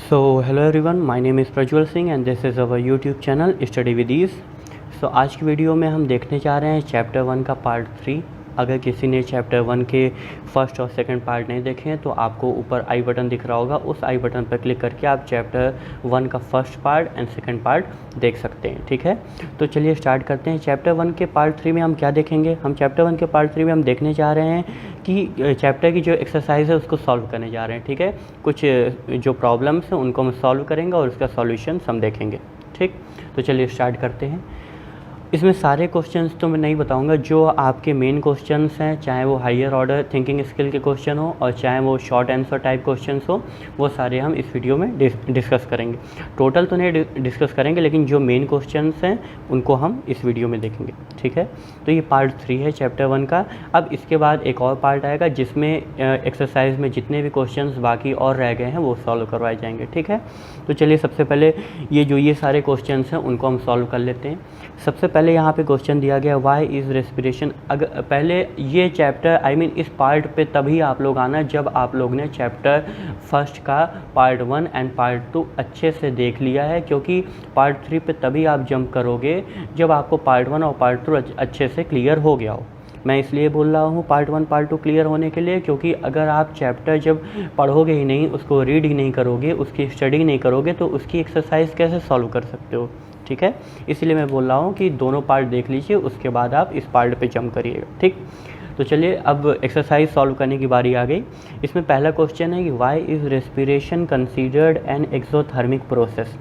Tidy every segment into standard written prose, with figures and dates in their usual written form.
Hello everyone, my name is Prajwal Singh and this is our YouTube channel Study with Ease। आज की video में हम देखने जा रहे हैं चैप्टर 1 का पार्ट 3। अगर किसी ने चैप्टर 1 के फर्स्ट और सेकंड पार्ट नहीं देखे हैं तो आपको ऊपर आई बटन दिख रहा होगा, उस आई बटन पर क्लिक करके आप चैप्टर 1 का first part and second part देख सकते हैं। ठीक है, तो चलिए स्टार्ट करते हैं। चैप्टर 1 के पार्ट 3 में हम क्या देखेंगे? हम चैप्टर 1 के पार्ट 3 में हम देखने जा रहे हैं कि चैप्टर की जो एक्सरसाइज है उसको सॉल्व करने जा रहे हैं। ठीक है, कुछ जो प्रॉब्लम्स हैं उनको हम सॉल्व करेंगे और उसका सॉल्यूशन हम देखेंगे। ठीक, तो चलिए स्टार्ट करते हैं। इसमें सारे क्वेश्चंस तो मैं नहीं बताऊंगा, जो आपके मेन क्वेश्चंस हैं, चाहे वो हायर ऑर्डर थिंकिंग स्किल के क्वेश्चन हो और चाहे वो शॉर्ट आंसर टाइप क्वेश्चंस हो, वो सारे हम इस वीडियो में डिस्कस करेंगे। टोटल तो नहीं डिस्कस करेंगे, लेकिन जो मेन क्वेश्चंस हैं उनको हम इस वीडियो में देखेंगे। ठीक है, तो ये पार्ट 3 है चैप्टर 1 का। अब इसके बाद एक और पार्ट आएगा जिसमें एक्सरसाइज में जितने भी क्वेश्चंस बाकी और रह गए हैं वो सॉल्व करवाए जाएंगे। ठीक है, तो चलिए सबसे पहले ये सारे क्वेश्चंस हैं उनको हम सॉल्व कर लेते हैं। सबसे पहले यहाँ पे क्वेश्चन दिया गया, व्हाई इज़ रेस्पिरेशन। अगर पहले ये चैप्टर इस पार्ट पे तभी आप लोग आना जब आप लोग ने चैप्टर फर्स्ट का पार्ट 1 एंड पार्ट 2 अच्छे से देख लिया है, क्योंकि पार्ट 3 पे तभी आप जंप करोगे जब आपको पार्ट 1 और पार्ट 2 अच्छे से क्लियर हो गया हो। मैं इसलिए बोल रहा हूँ पार्ट 1 पार्ट 2 क्लियर होने के लिए, क्योंकि अगर आप चैप्टर जब पढ़ोगे ही नहीं, उसको रीड ही नहीं करोगे, उसकी स्टडी नहीं करोगे, तो उसकी एक्सरसाइज कैसे सॉल्व कर सकते हो। ठीक है, इसलिए मैं बोल रहा हूँ कि दोनों पार्ट देख लीजिए, उसके बाद आप इस पार्ट पे जंप करिएगा। ठीक, तो चलिए अब एक्सरसाइज सॉल्व करने की बारी आ गई। इसमें पहला क्वेश्चन है कि why is respiration considered an exothermic process.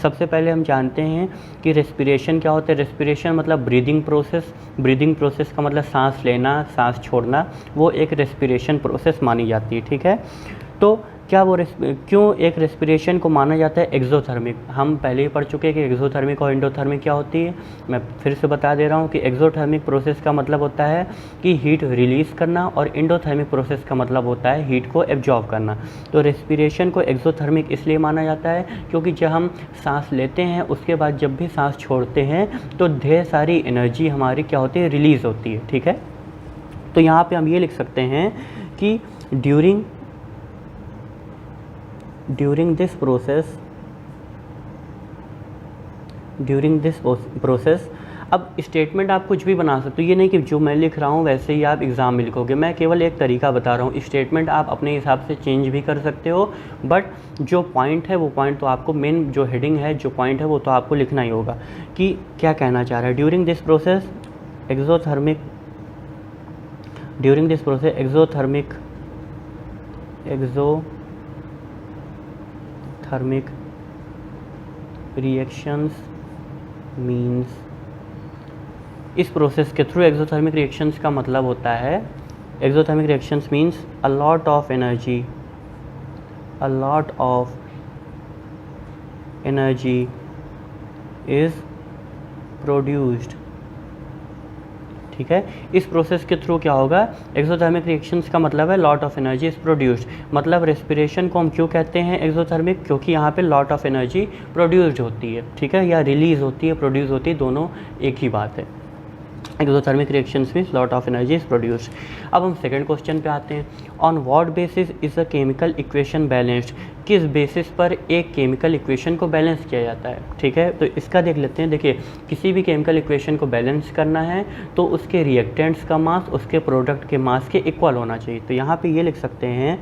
सबसे पहले हम जानते हैं कि रेस्पिरेशन क्या होता है। रेस्पिरेशन मतलब ब्रीदिंग प्रोसेस। ब्रीदिंग प्रोसेस का मतलब सांस लेना, सांस छोड़ना, वो एक रेस्पिरेशन प्रोसेस मानी जाती है। ठीक है, तो क्या वो क्यों एक रेस्पिरेशन को माना जाता है एक्सोथर्मिक? हम पहले ही पढ़ चुके हैं कि एक्सोथर्मिक और एंडोथर्मिक क्या होती है। मैं फिर से बता दे रहा हूँ कि एक्सोथर्मिक प्रोसेस का मतलब होता है कि हीट रिलीज़ करना, और एंडोथर्मिक प्रोसेस का मतलब होता है हीट को एब्जॉर्ब करना। तो रेस्पिरेशन को एक्सोथर्मिक इसलिए माना जाता है क्योंकि जब हम सांस लेते हैं उसके बाद जब भी सांस छोड़ते हैं तो ढेर सारी एनर्जी हमारी क्या होती है, रिलीज़ होती है। ठीक है, तो यहाँ पर हम ये लिख सकते हैं कि during this process। अब स्टेटमेंट आप कुछ भी बना सकते हो, ये नहीं कि जो मैं लिख रहा हूँ वैसे ही आप एग्ज़ाम में लिखोगे। मैं केवल एक तरीका बता रहा हूँ। स्टेटमेंट आप अपने हिसाब से चेंज भी कर सकते हो, बट जो पॉइंट है वो पॉइंट तो आपको, मेन जो हेडिंग है, जो पॉइंट है वो तो आपको लिखना ही होगा कि क्या कहना चाह रहा है। During this process exothermic reactions means, इस प्रोसेस के थ्रू एक्सोथर्मिक रिएक्शंस का मतलब होता है, exothermic reactions means a lot of energy is produced. ठीक है, इस प्रोसेस के थ्रू क्या होगा, एक्सोथर्मिक रिएक्शंस का मतलब है lot of energy is produced. मतलब रेस्पिरेशन को हम क्यों कहते हैं एक्सोथर्मिक, क्योंकि यहाँ पे लॉट ऑफ एनर्जी प्रोड्यूस्ड होती है। ठीक है, या रिलीज होती है, प्रोड्यूस होती है, दोनों एक ही बात है। Exothermic reactions means lot of energy is produced. अब हम सेकंड क्वेश्चन पे आते हैं। On what basis is a chemical equation balanced. किस बेसिस पर एक केमिकल इक्वेशन को बैलेंस किया जाता है। ठीक है, तो इसका देख लेते हैं। देखिए, किसी भी केमिकल इक्वेशन को बैलेंस करना है तो उसके रिएक्टेंट्स का मास उसके प्रोडक्ट के मास के इक्वल होना चाहिए। तो यहाँ पे ये लिख सकते हैं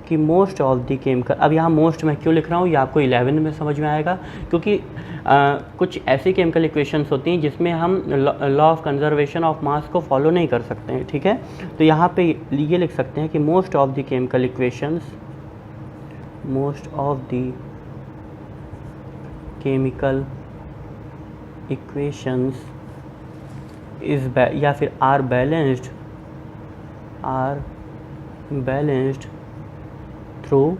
कि मोस्ट ऑफ द केमिकल, अब यहाँ मोस्ट मैं क्यों लिख रहा हूँ ये आपको 11 में समझ में आएगा, क्योंकि कुछ ऐसी केमिकल इक्वेशंस होती हैं जिसमें हम लॉ ऑफ कंजर्वेशन ऑफ मास को फॉलो नहीं कर सकते हैं। ठीक है, तो यहाँ पे ये लिख सकते हैं कि most of the chemical equations is या फिर are balanced through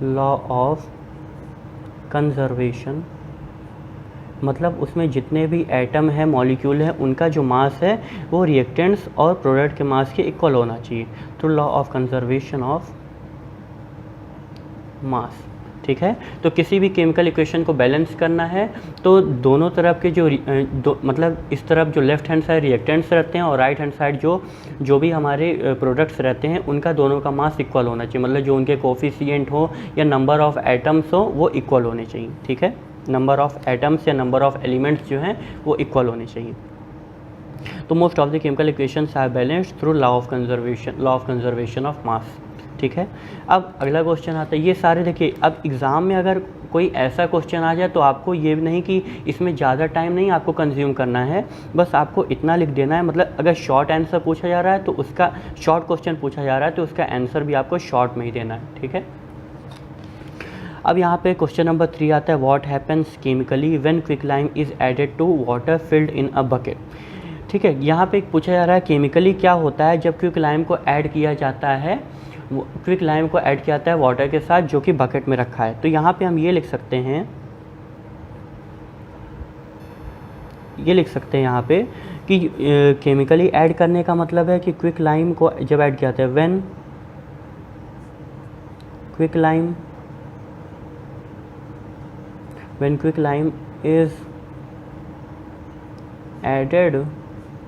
law of conservation. मतलब उसमें जितने भी एटम है, मॉलिक्यूल है, उनका जो मास है वो रिएक्टेंट्स और प्रोडक्ट के मास के इक्वल होना चाहिए, through law of conservation of mass. ठीक है। तो किसी भी केमिकल इक्वेशन को बैलेंस करना है तो दोनों तरफ के जो मतलब इस तरफ जो लेफ्ट हैंड साइड रिएक्टेंट्स रहते हैं और राइट हैंड साइड जो भी हमारे प्रोडक्ट्स रहते हैं उनका दोनों का मास इक्वल होना चाहिए, मतलब जो उनके कोफिशिएंट हो या नंबर ऑफ़ एटम्स हो वो इक्वल होने चाहिए, ठीक है। नंबर ऑफ़ एटम्स या नंबर ऑफ़ एलिमेंट्स जो हैं वो इक्वल होने चाहिए। तो most of the chemical equations are balanced through law of conservation of mass, ठीक है। अब अगला क्वेश्चन आता है, ये सारे देखिए, अब एग्ज़ाम में अगर कोई ऐसा क्वेश्चन आ जाए तो आपको ये नहीं कि इसमें ज़्यादा टाइम नहीं आपको कंज्यूम करना है, बस आपको इतना लिख देना है। मतलब अगर शॉर्ट आंसर पूछा जा रहा है तो उसका शॉर्ट क्वेश्चन पूछा जा रहा है तो उसका आंसर भी आपको शॉर्ट में ही देना है, ठीक है। अब यहाँ पे क्वेश्चन नंबर 3 आता है, what happens chemically when quicklime is added to water filled in a bucket, ठीक है। यहाँ पे पूछा जा रहा है केमिकली क्या होता है जब क्विकलाइम को ऐड किया जाता है, क्विकलाइम को ऐड किया जाता है वाटर के साथ जो कि बकेट में रखा है। तो यहाँ पे हम ये लिख सकते हैं, यहाँ पे कि केमिकली ऐड करने का मतलब है कि क्विकलाइम को जब ऐड किया जाता है, when quicklime is added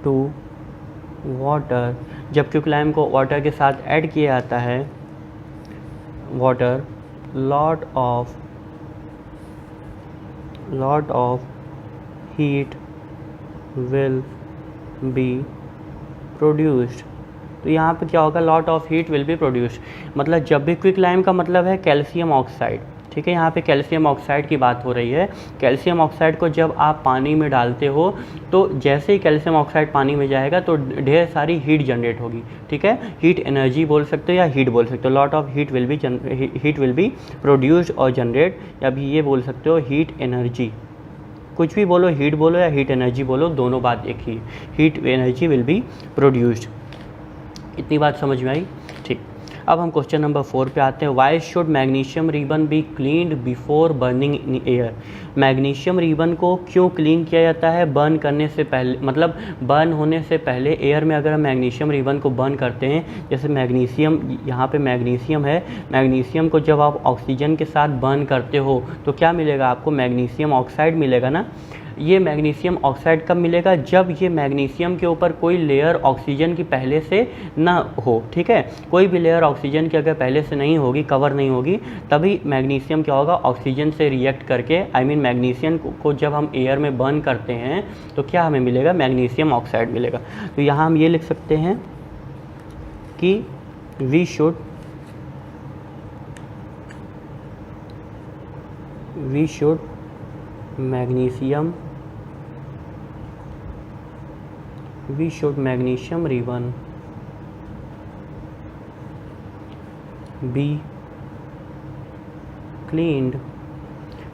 to water, जब क्विकलाइम को वाटर के साथ ऐड किया जाता है, water lot of heat will be produced. तो यहाँ पे क्या होगा, lot of heat will be produced, मतलब जब भी क्विकलाइम का मतलब है कैल्शियम ऑक्साइड, ठीक है। यहाँ पे कैल्शियम ऑक्साइड की बात हो रही है। कैल्शियम ऑक्साइड को जब आप पानी में डालते हो तो जैसे ही कैल्शियम ऑक्साइड पानी में जाएगा तो ढेर सारी हीट जनरेट होगी, ठीक है। हीट एनर्जी बोल सकते हो या हीट बोल सकते हो, lot of heat will be produced और जनरेट, या भी ये बोल सकते हो हीट एनर्जी, कुछ भी बोलो, हीट बोलो या हीट एनर्जी बोलो, दोनों बात एक ही, heat energy will be produced. इतनी बात समझ में आई, ठीक। अब हम क्वेश्चन नंबर 4 पे आते हैं, why should magnesium ribbon be cleaned before burning in air. Magnesium ribbon को क्यों क्लीन किया जाता है बर्न करने से पहले, मतलब बर्न होने से पहले एयर में अगर हम मैग्नीशियम रिबन को बर्न करते हैं, जैसे मैग्नीशियम, यहाँ पे मैग्नीशियम है, मैग्नीशियम को जब आप ऑक्सीजन के साथ बर्न करते हो तो क्या मिलेगा आपको, मैग्नीशियम ऑक्साइड मिलेगा ना। ये मैग्नीशियम ऑक्साइड कब मिलेगा, जब ये मैग्नीशियम के ऊपर कोई लेयर ऑक्सीजन की पहले से ना हो, ठीक है। कोई भी लेयर ऑक्सीजन की अगर पहले से नहीं होगी, कवर नहीं होगी, तभी मैग्नीशियम क्या होगा, ऑक्सीजन से रिएक्ट करके, मैग्नीशियम को जब हम एयर में बर्न करते हैं तो क्या हमें मिलेगा, मैग्नीशियम ऑक्साइड मिलेगा। तो यहाँ हम ये लिख सकते हैं कि we should magnesium ribbon be cleaned,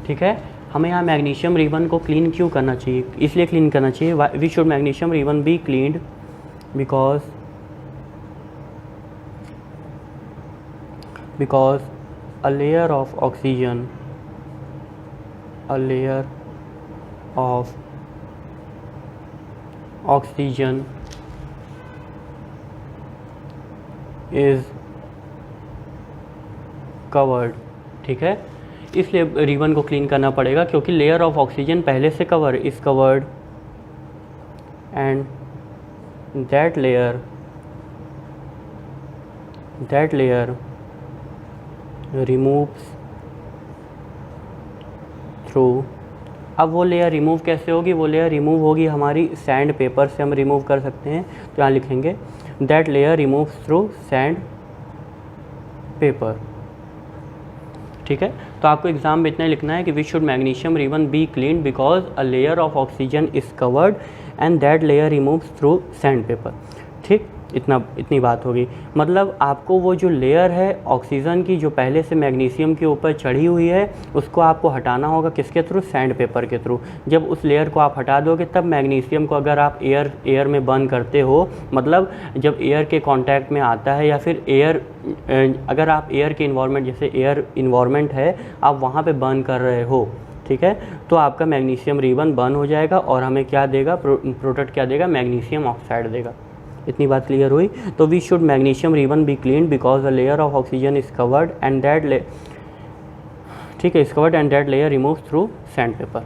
ठीक है। हमें यहाँ मैग्नीशियम रिबन को क्लीन क्यों करना चाहिए, इसलिए क्लीन करना चाहिए, we should magnesium ribbon be cleaned because a layer of oxygen is covered, ठीक है। इसलिए रिबन को क्लीन करना पड़ेगा क्योंकि लेयर ऑफ ऑक्सीजन पहले से cover is covered and that layer removes through. अब वो लेयर रिमूव कैसे होगी, वो लेयर रिमूव होगी हमारी सैंड पेपर से, हम रिमूव कर सकते हैं। तो यहाँ लिखेंगे that layer removes through sand paper, ठीक है। तो आपको एग्जाम में इतना लिखना है कि we should magnesium ribbon be clean because a layer of oxygen is covered and that layer removes through sand paper, ठीक। इतनी बात होगी। मतलब आपको वो जो लेयर है ऑक्सीजन की जो पहले से मैग्नीशियम के ऊपर चढ़ी हुई है उसको आपको हटाना होगा, किसके थ्रू, सैंड पेपर के थ्रू। जब उस लेयर को आप हटा दोगे तब मैग्नीशियम को अगर आप एयर में बर्न करते हो, मतलब जब एयर के कांटेक्ट में आता है या फिर अगर आप एयर के इन्वायरमेंट, जैसे एयर इन्वायरमेंट है, आप वहाँ पे बर्न कर रहे हो, ठीक है, तो आपका मैग्नीशियम रिबन बर्न हो जाएगा और हमें क्या देगा, प्रोडक्ट क्या देगा, मैग्नीशियम ऑक्साइड देगा। इतनी बात क्लियर हुई। तो we should magnesium ribbon be clean because the layer of oxygen is covered and that ठीक है, is covered and that layer removes through sand paper.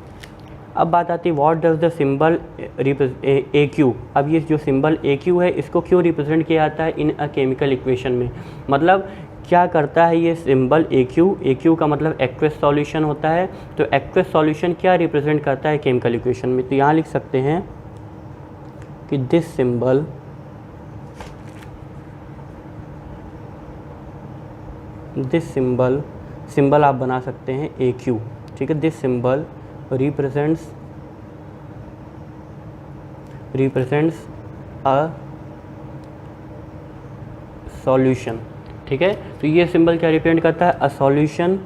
अब बात आती है what does the symbol A Q. अब ये जो सिंबल ए क्यू है इसको क्यों रिप्रेजेंट किया जाता है इन अ केमिकल इक्वेशन में, मतलब क्या करता है ये सिंबल ए क्यू का मतलब एक्वेस सॉल्यूशन होता है। तो एक्वेस सॉल्यूशन क्या रिप्रेजेंट करता है केमिकल इक्वेशन में, तो यहाँ लिख सकते हैं कि दिस सिंबल आप बना सकते हैं ए क्यू, ठीक है। This symbol represents a solution, ठीक है। तो ये सिंबल क्या रिप्रेजेंट करता है, अ सॉल्यूशन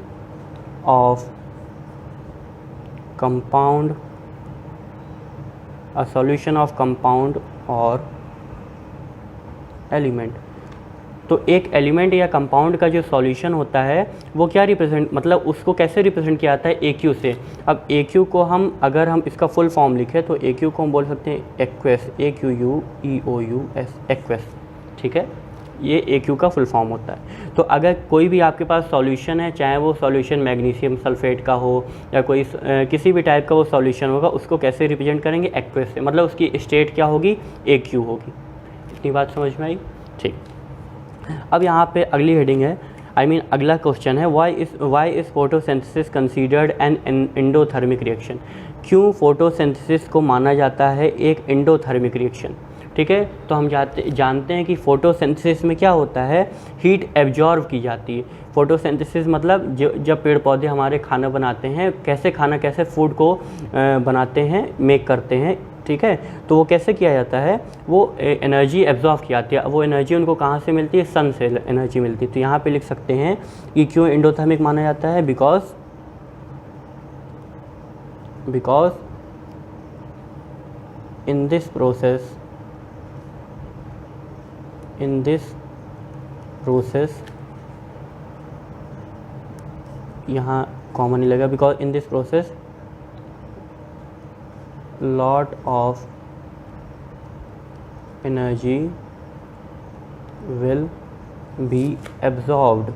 ऑफ कंपाउंड और एलिमेंट। तो एक एलिमेंट या कंपाउंड का जो सॉल्यूशन होता है वो क्या रिप्रेजेंट, मतलब उसको कैसे रिप्रेजेंट किया जाता है ए क्यू से। अब ए क्यू को अगर हम इसका फुल फॉर्म लिखें तो ए क्यू को हम बोल सकते हैं एक्वेस, AQUEOUS, एक्वेस, ठीक है। ये ए क्यू का फुल फॉर्म होता है। तो अगर कोई भी आपके पास सॉल्यूशन है, चाहे वो सॉल्यूशन मैग्नीशियम सल्फेट का हो या कोई किसी भी टाइप का वो सॉल्यूशन होगा, उसको कैसे रिप्रेजेंट करेंगे, एक्वेस से, मतलब उसकी स्टेट क्या होगी, ए क्यू होगी। इतनी बात समझ में आई, ठीक। अब यहाँ पे अगली हेडिंग है, अगला क्वेश्चन है why is photosynthesis considered an endothermic reaction. क्यों फोटोसिंथेसिस को माना जाता है एक एंडोथर्मिक रिएक्शन, ठीक है। तो हम जानते हैं कि फोटोसिंथेसिस में क्या होता है, हीट एब्जॉर्व की जाती है। फोटोसिंथेसिस मतलब जब पेड़ पौधे हमारे खाना बनाते हैं, कैसे फूड को बनाते हैं, मेक करते हैं, ठीक है। तो वो कैसे किया जाता है, वो एनर्जी एब्जॉर्व की जाती है। वो एनर्जी उनको कहाँ से मिलती है, सन से एनर्जी मिलती है। तो यहाँ पे लिख सकते हैं कि क्यों एंडोथर्मिक माना जाता है, बिकॉज इन दिस प्रोसेस यहाँ कॉमन ही लगा, because in this process lot of energy will be absorbed,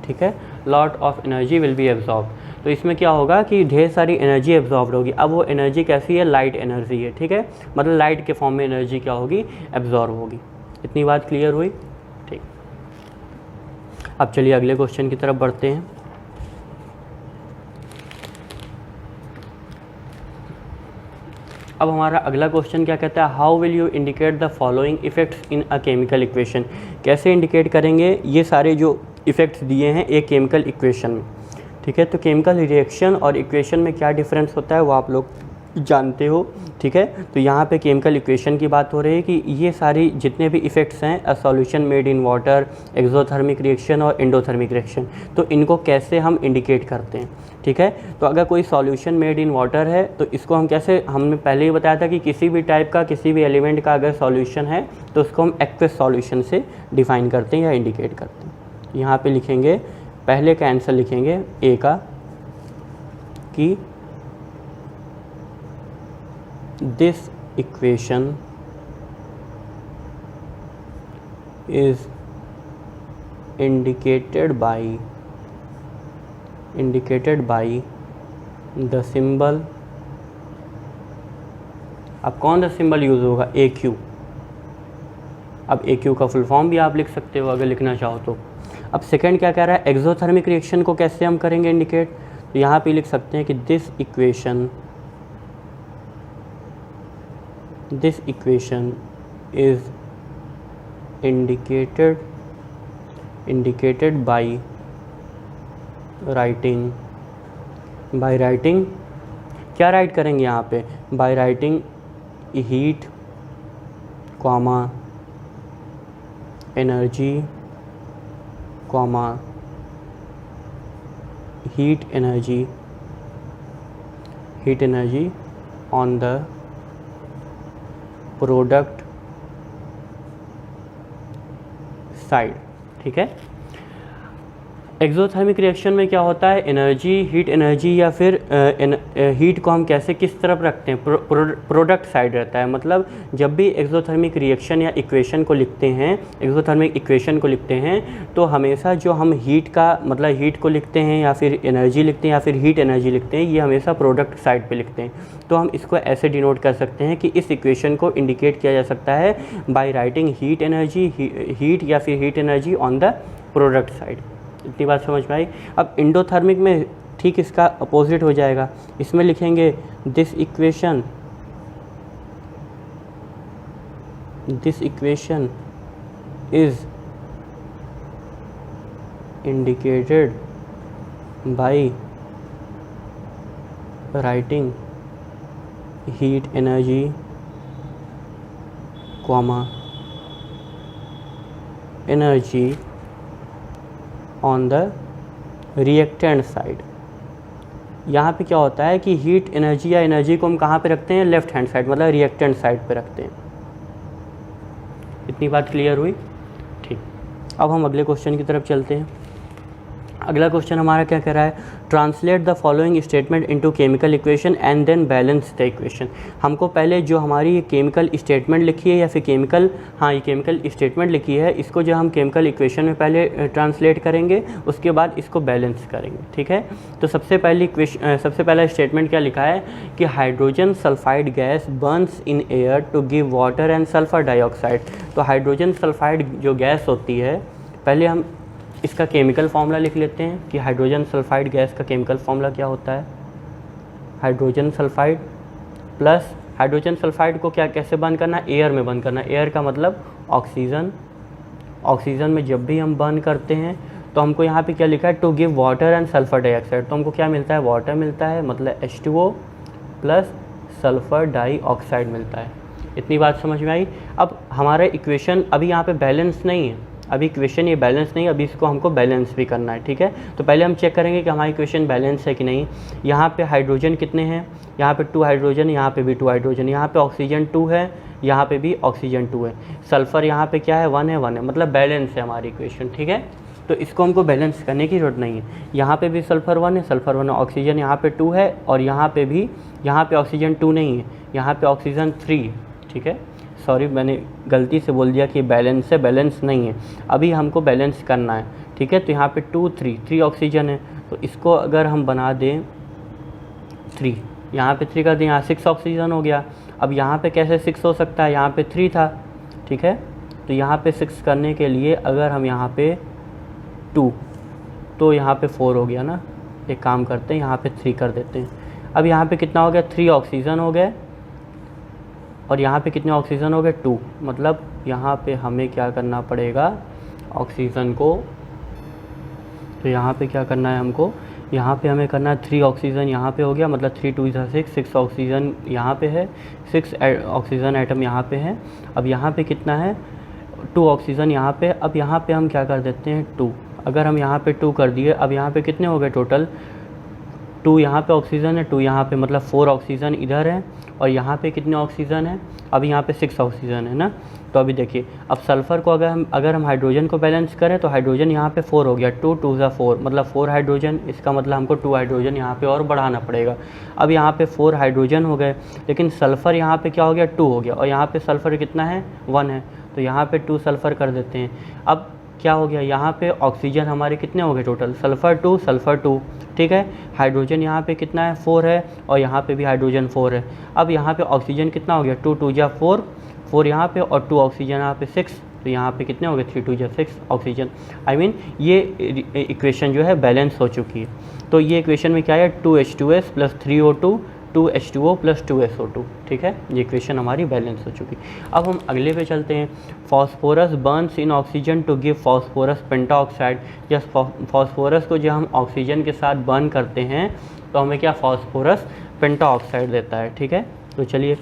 ठीक है। lot of energy will be absorbed, तो इसमें क्या होगा कि ढेर सारी एनर्जी एब्जॉर्ब होगी। अब वो एनर्जी कैसी है, लाइट एनर्जी है, ठीक है। मतलब लाइट के फॉर्म में एनर्जी क्या होगी, एब्जॉर्ब होगी। इतनी बात क्लियर हुई, ठीक। अब चलिए अगले क्वेश्चन की तरफ बढ़ते हैं। अब हमारा अगला क्वेश्चन क्या कहता है, how will you indicate the following effects in a chemical equation. कैसे इंडिकेट करेंगे ये सारे जो इफेक्ट्स दिए हैं एक केमिकल इक्वेशन में, ठीक है। तो केमिकल रिएक्शन और इक्वेशन में क्या डिफरेंस होता है वो आप लोग जानते हो, ठीक है। तो यहाँ पे केमिकल इक्वेशन की बात हो रही है कि ये सारी जितने भी इफ़ेक्ट्स हैं, अ solution made in water, exothermic reaction और एंडोथर्मिक रिएक्शन, तो इनको कैसे हम इंडिकेट करते हैं, ठीक है। तो अगर कोई सॉल्यूशन मेड इन वाटर है तो इसको हम कैसे, हमने पहले ही बताया था कि किसी भी टाइप का, किसी भी एलिमेंट का अगर सॉल्यूशन है तो उसको हम एक्वस सॉल्यूशन से डिफाइन करते हैं या इंडिकेट करते हैं। यहाँ पे लिखेंगे, पहले का आंसर लिखेंगे ए का, कि this equation is indicated by the symbol. अब कौन सा सिंबल यूज़ होगा, ए क्यू। अब ए क्यू का फुल फॉर्म भी आप लिख सकते हो अगर लिखना चाहो तो। अब सेकंड क्या कह रहा है, एक्सोथर्मिक रिएक्शन को कैसे हम करेंगे इंडिकेट, तो यहाँ पे लिख सकते हैं कि this equation is indicated by writing, क्या राइट करेंगे यहाँ पे, by writing heat comma energy comma heat energy on the product side, ठीक है। एक्सोथर्मिक रिएक्शन में क्या होता है, एनर्जी, हीट एनर्जी या फिर हीट को हम कैसे किस तरफ रखते हैं, प्रोडक्ट साइड रहता है। मतलब जब भी एक्सोथर्मिक रिएक्शन या इक्वेशन को लिखते हैं, एक्सोथर्मिक इक्वेशन को लिखते हैं, तो हमेशा जो हम हीट का मतलब हीट को लिखते हैं या फिर एनर्जी लिखते हैं या फिर हीट एनर्जी लिखते हैं, ये हमेशा प्रोडक्ट साइड पे लिखते हैं। तो हम इसको ऐसे डिनोट कर सकते हैं कि इस इक्वेशन को इंडिकेट किया जा सकता है by writing heat energy, heat या फिर heat energy on the product side. इतनी बात समझ में आई। अब इंडोथर्मिक में ठीक इसका अपोजिट हो जाएगा, इसमें लिखेंगे this equation is indicated by writing heat energy comma energy on the reactant side. यहाँ पे क्या होता है कि हीट एनर्जी या एनर्जी को हम कहाँ पे रखते हैं, लेफ्ट हैंड साइड, मतलब रिएक्टेंट साइड पे रखते हैं। इतनी बात क्लियर हुई? ठीक। अब हम अगले क्वेश्चन की तरफ चलते हैं। अगला क्वेश्चन हमारा क्या कह रहा है, translate the following statement into chemical equation and then balance the equation. हमको पहले जो हमारी ये केमिकल स्टेटमेंट लिखी है या फिर ये केमिकल स्टेटमेंट लिखी है, इसको जो हम केमिकल इक्वेशन में पहले ट्रांसलेट करेंगे, उसके बाद इसको बैलेंस करेंगे। ठीक है, तो सबसे पहला स्टेटमेंट क्या लिखा है कि hydrogen sulphide gas burns in air to give water and sulphur dioxide. तो हाइड्रोजन सल्फाइड जो गैस होती है, पहले हम इसका केमिकल फार्मूला लिख लेते हैं कि हाइड्रोजन सल्फाइड गैस का केमिकल फार्मूला क्या होता है। Hydrogen sulphide plus hydrogen sulphide को क्या कैसे बर्न करना है, एयर में बर्न करना है। एयर का मतलब ऑक्सीजन। ऑक्सीजन में जब भी हम बर्न करते हैं तो हमको यहाँ पे क्या लिखा है, to give water and sulphur dioxide. तो हमको क्या मिलता है, वाटर मिलता है, मतलब H2O प्लस सल्फर डाइऑक्साइड मिलता है। इतनी बात समझ में आई। अब हमारा इक्वेशन अभी यहाँ पे बैलेंस नहीं है, अभी इक्वेशन ये बैलेंस नहीं है, अभी इसको हमको बैलेंस भी करना है। ठीक है, तो पहले हम चेक करेंगे कि हमारा इक्वेशन बैलेंस है कि नहीं। यहाँ पे हाइड्रोजन कितने हैं, यहाँ पे 2 हाइड्रोजन, यहाँ पे भी 2 हाइड्रोजन, यहाँ पे ऑक्सीजन 2 है, यहाँ पे भी ऑक्सीजन 2 है, सल्फर यहाँ पे क्या है, 1 है, मतलब बैलेंस है हमारी इक्वेशन। ठीक है, तो इसको हमको बैलेंस करने की जरूरत नहीं है। यहाँ पे भी सल्फर 1 है, ऑक्सीजन यहाँ पे 2 है, और यहाँ पे ऑक्सीजन 2 नहीं है, यहाँ पे ऑक्सीजन 3 है। ठीक है, सॉरी मैंने गलती से बोल दिया कि बैलेंस है, बैलेंस नहीं है, अभी हमको बैलेंस करना है। ठीक है, तो यहाँ पे 2 3 ऑक्सीजन है, तो इसको अगर हम बना दें 3, यहाँ पे 3 कर दें, यहाँ 6 ऑक्सीजन हो गया। अब यहाँ पे कैसे 6 हो सकता है, यहाँ पे 3 था। ठीक है, तो यहाँ पे 6 करने के लिए अगर हम यहाँ पे 2, तो यहाँ पे 4 हो गया ना। एक काम करते हैं, यहाँ पे 3 कर देते हैं। अब यहाँ पे कितना हो गया, 3 ऑक्सीजन हो गए, और यहाँ पे कितने ऑक्सीजन हो गए, 2। मतलब यहाँ पे हमें क्या करना पड़ेगा, ऑक्सीजन को, तो यहाँ पे क्या करना है हमको, यहाँ पे हमें करना है 3 ऑक्सीजन यहाँ पे हो गया, मतलब 3 2 6 ऑक्सीजन यहाँ पे है, 6 ऑक्सीजन एटम यहाँ पे है। अब यहाँ पे कितना है, 2 ऑक्सीजन यहाँ पे। अब यहाँ पे हम क्या कर देते हैं, 2। अगर हम यहाँ पे 2 कर दिए, अब यहाँ पे कितने हो गए टोटल, 2 यहाँ पे ऑक्सीजन है, 2 यहाँ पे, मतलब 4 ऑक्सीजन इधर है, और यहाँ पे कितने ऑक्सीजन है, अभी यहाँ पे 6 ऑक्सीजन है ना। तो अभी देखिए, अब सल्फ़र को अगर हम हाइड्रोजन को बैलेंस करें, तो हाइड्रोजन यहाँ पे 4 हो गया, 2 2 4, मतलब 4 हाइड्रोजन। इसका मतलब हमको 2 हाइड्रोजन यहाँ पे और बढ़ाना पड़ेगा। अब यहाँ पे 4 हाइड्रोजन हो गए, लेकिन सल्फ़र यहाँ पे क्या हो गया, 2 हो गया, और यहाँ पे सल्फ़र कितना है, 1 है, तो यहाँ पे 2 सल्फ़र कर देते हैं। अब क्या हो गया, यहाँ पे ऑक्सीजन हमारे कितने हो गए टोटल, सल्फ़र 2। ठीक है, हाइड्रोजन यहाँ पे कितना है, 4 है, और यहाँ पे भी हाइड्रोजन 4 है। अब यहाँ पे ऑक्सीजन कितना हो गया, 2 2 4 यहाँ पे, और 2 ऑक्सीजन यहाँ पे 6, तो यहाँ पे कितने हो गए, 3 2 6 ऑक्सीजन। ये इक्वेशन जो है बैलेंस हो चुकी है। तो ये इक्वेशन में क्या है, 2H2S plus 3O2, 2H2O plus 2SO2। ठीक है, ये इक्वेशन हमारी बैलेंस हो चुकी। अब हम अगले पे चलते हैं। Phosphorus burns in oxygen to give phosphorus pentaoxide. या फॉस्फोरस को जब हम ऑक्सीजन के साथ बर्न करते हैं तो हमें क्या, फॉस्फोरस पेंटाऑक्साइड देता है। ठीक है, तो चलिए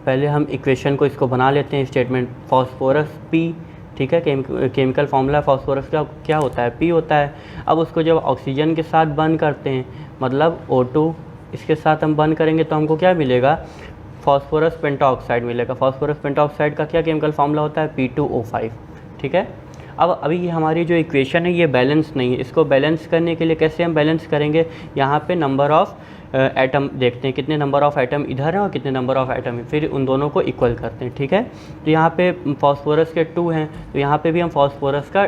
पहले हम इक्वेशन को इसको बना लेते हैं, स्टेटमेंट फॉस्फोरस P। ठीक है, केमिकल फार्मूला फॉस्फोरस का क्या होता है, P होता है। अब उसको जब ऑक्सीजन के साथ बर्न करते हैं, मतलब O2 इसके साथ हम बर्न करेंगे, तो हमको क्या मिलेगा, फॉस्फोरस पेंटाऑक्साइड मिलेगा। फॉस्फोरस पेंटाऑक्साइड का क्या केमिकल फार्मूला होता है, P2O5। ठीक है, अब अभी ये हमारी जो इक्वेशन है ये बैलेंस नहीं है, इसको बैलेंस करने के लिए कैसे हम बैलेंस करेंगे, यहाँ पे नंबर ऑफ़ एटम देखते हैं, कितने नंबर ऑफ़ एटम इधर हैं और कितने नंबर ऑफ़ एटम है, फिर उन दोनों को इक्वल करते हैं, ठीक है। तो यहाँ पे फॉस्फोरस के 2 हैं, तो यहाँ पे भी हम फॉस्फोरस का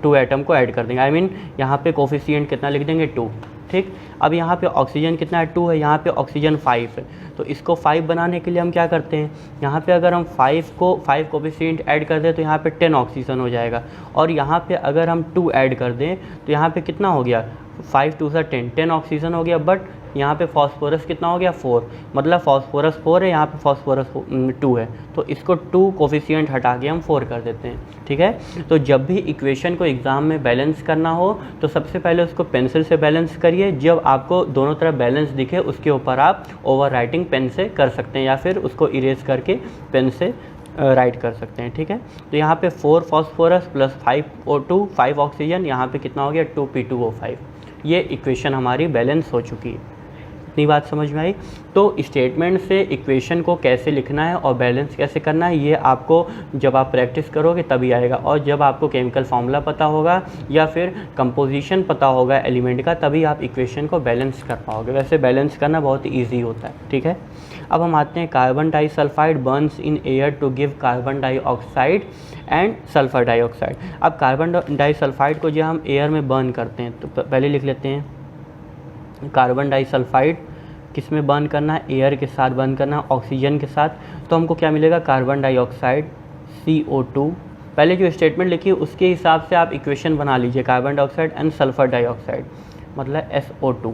2 एटम को ऐड कर देंगे, आई मीन यहाँ पे कोफिशिएंट कितना लिख देंगे 2, ठीक। अब यहाँ पे ऑक्सीजन कितना है 2 है, यहाँ पे ऑक्सीजन 5 है, तो इसको 5 बनाने के लिए हम क्या करते हैं, यहाँ पे अगर हम 5 कोफिशिएंट ऐड कर दें तो यहाँ पे 10 ऑक्सीजन हो जाएगा, और यहाँ पे अगर हम 2 ऐड कर दें तो यहाँ पे कितना हो गया, 5 2 सा 10 ऑक्सीजन हो गया, बट यहाँ पे फॉस्फोरस कितना हो गया 4, मतलब फॉस्फोरस 4 है, यहाँ पे फॉस्फोरस 2 है, तो इसको 2 कोफिशिएंट हटा के हम 4 कर देते हैं, ठीक है। तो जब भी इक्वेशन को एग्ज़ाम में बैलेंस करना हो तो सबसे पहले उसको पेंसिल से बैलेंस करिए, जब आपको दोनों तरफ बैलेंस दिखे उसके ऊपर आप ओवर राइटिंग पेन से कर सकते हैं, या फिर उसको इरेज करके पेन से राइट कर सकते हैं, ठीक है। तो यहाँ पे 4 फॉस्फोरस प्लस 5 O2 5 ऑक्सीजन, यहाँ पे कितना हो गया 2 P2O5, ये इक्वेशन हमारी बैलेंस हो चुकी है। इतनी बात समझ में आई। तो स्टेटमेंट से इक्वेशन को कैसे लिखना है और बैलेंस कैसे करना है ये आपको जब आप प्रैक्टिस करोगे तभी आएगा, और जब आपको केमिकल फार्मूला पता होगा या फिर कंपोजिशन पता होगा एलिमेंट का तभी आप इक्वेशन को बैलेंस कर पाओगे। वैसे बैलेंस करना बहुत ईजी होता है, ठीक है। अब हम आते हैं carbon disulphide burns in air to give carbon dioxide and sulphur dioxide. अब कार्बन डाइसल्फाइड को जो हम एयर में बर्न करते हैं तो पहले लिख लेते हैं, कार्बन डाइसल्फाइड किस में बर्न करना है, एयर के साथ बर्न करना है, ऑक्सीजन के साथ, तो हमको क्या मिलेगा कार्बन डाइऑक्साइड CO2। पहले जो स्टेटमेंट लिखी उसके हिसाब से आप इक्वेशन बना लीजिए, carbon dioxide and sulphur dioxide मतलब SO2,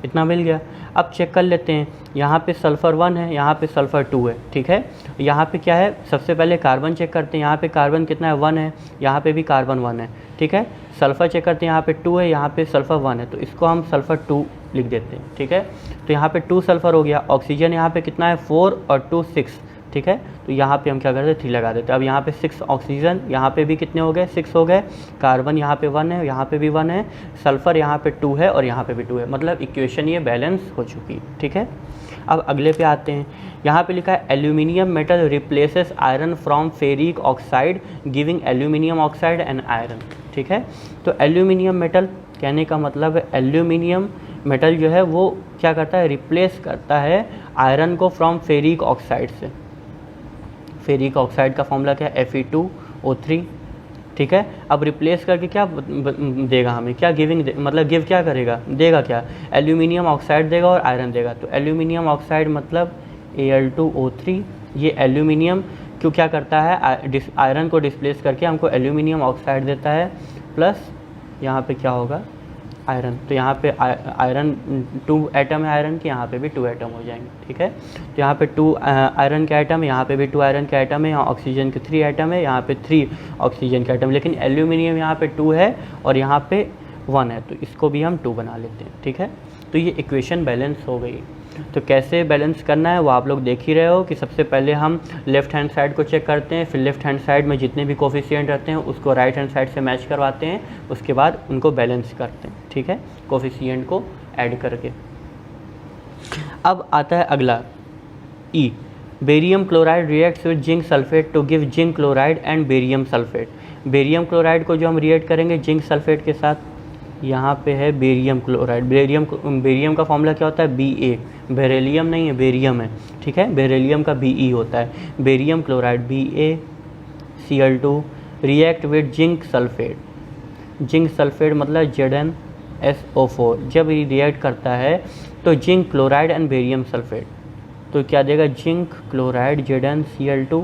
इतना मिल गया। अब चेक कर लेते हैं, यहाँ पे सल्फ़र 1 है, यहाँ पे सल्फ़र 2 है, ठीक है। यहाँ पे क्या है, सबसे पहले कार्बन चेक करते हैं, यहाँ पे कार्बन कितना है 1 है, यहाँ पे भी कार्बन 1 है, ठीक है। सल्फ़र चेक करते हैं, यहाँ पे 2 है, यहाँ पे सल्फ़र 1 है, तो इसको हम सल्फ़र 2 लिख देते हैं, ठीक है। तो यहाँ पे 2 सल्फ़र हो गया, ऑक्सीजन यहाँ पे कितना है 4 और 2 6, ठीक है। तो यहाँ पे हम क्या करते हैं 3 लगा देते हैं। अब यहाँ पे 6 ऑक्सीजन, यहाँ पे भी कितने हो गए 6 हो गए, कार्बन यहाँ पे 1 है, यहाँ पे भी 1 है, सल्फ़र यहाँ पे 2 है और यहाँ पे भी 2 है, मतलब इक्वेशन ये बैलेंस हो चुकी है, ठीक है। अब अगले पे आते हैं, यहाँ पे लिखा है aluminium metal replaces iron from ferric oxide giving aluminium oxide and iron, ठीक है। तो एल्यूमिनियम मेटल कहने का मतलब है एल्यूमिनियम मेटल जो है वो क्या करता है, रिप्लेस करता है आयरन को फ्रॉम फेरिक ऑक्साइड से। फेरिक ऑक्साइड का फॉर्मूला क्या है Fe2O3, ठीक है। अब रिप्लेस करके क्या देगा हमें, क्या गिविंग मतलब गिव क्या करेगा, देगा क्या, एल्यूमिनियम ऑक्साइड देगा और आयरन देगा। तो एल्यूमिनियम ऑक्साइड मतलब Al2O3, ये एल्यूमिनियम क्यों क्या करता है, आयरन को डिस्प्लेस करके हमको एल्यूमिनियम ऑक्साइड देता है, प्लस यहाँ पे क्या होगा आयरन, तो यहाँ पे आयरन 2 एटम है आयरन के, यहाँ पे भी 2 एटम हो जाएंगे, ठीक है। तो यहाँ पे 2 आयरन के एटम है, यहाँ पे भी 2 आयरन के एटम है, यहाँ ऑक्सीजन के 3 एटम है, यहाँ पे 3 ऑक्सीजन के एटम, लेकिन एल्यूमिनियम यहाँ पे 2 है और यहाँ पे 1 है, तो इसको भी हम 2 बना लेते हैं, ठीक है। तो ये इक्वेशन बैलेंस हो गई। तो कैसे बैलेंस करना है वो आप लोग देख ही रहे हो कि सबसे पहले हम लेफ़्ट हैंड साइड को चेक करते हैं, फिर लेफ़्ट हैंड साइड में जितने भी कोफिशिएंट रहते हैं उसको राइट हैंड साइड से मैच करवाते हैं, उसके बाद उनको बैलेंस करते हैं, ठीक है, कोफिशिएंट को ऐड करके। अब आता है अगला E, barium chloride reacts with zinc sulphate to give zinc chloride and barium sulphate. Barium chloride को जो हम रिएक्ट करेंगे जिंक सल्फेट के साथ, यहाँ पे है बेरियम क्लोराइड, बेरियम का फॉर्मूला क्या होता है Ba, बेरिलियम नहीं है बेरियम है, ठीक है, बेरिलियम का Be होता है, barium chloride BaCl2 react with zinc sulphate, zinc sulphate मतलब ZnSO4, जब ये रिएक्ट करता है तो zinc chloride and barium sulphate, तो क्या देगा जिंक क्लोराइड ZnCl2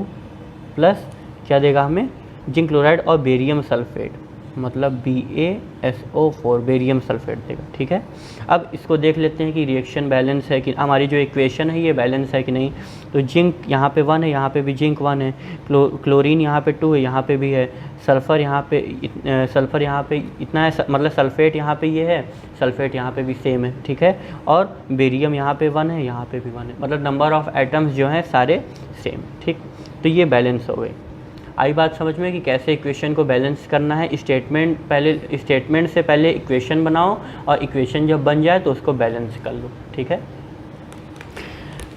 प्लस क्या देगा हमें जिंक क्लोराइड और बेरियम सल्फेट मतलब BaSO4 बेरियम सल्फेट देगा, ठीक है। अब इसको देख लेते हैं कि रिएक्शन बैलेंस है कि हमारी जो इक्वेशन है ये बैलेंस है कि नहीं। तो जिंक यहाँ पे 1 है, यहाँ पे भी जिंक 1 है, क्लोरीन यहाँ पे 2 है, यहाँ पे भी है, सल्फ़र यहाँ पे इतना है, मतलब सल्फ़ेट यहाँ पे ये है, सल्फ़ेट यहाँ पे भी सेम है, ठीक है, और बेरियम यहाँ पे 1 है, यहाँ पे भी 1 है, मतलब नंबर ऑफ़ एटम्स जो हैं सारे सेम, ठीक। तो ये बैलेंस हो गई। आई बात समझ में कि कैसे इक्वेशन को बैलेंस करना है। स्टेटमेंट से पहले इक्वेशन बनाओ और इक्वेशन जब बन जाए तो उसको बैलेंस कर लो, ठीक है।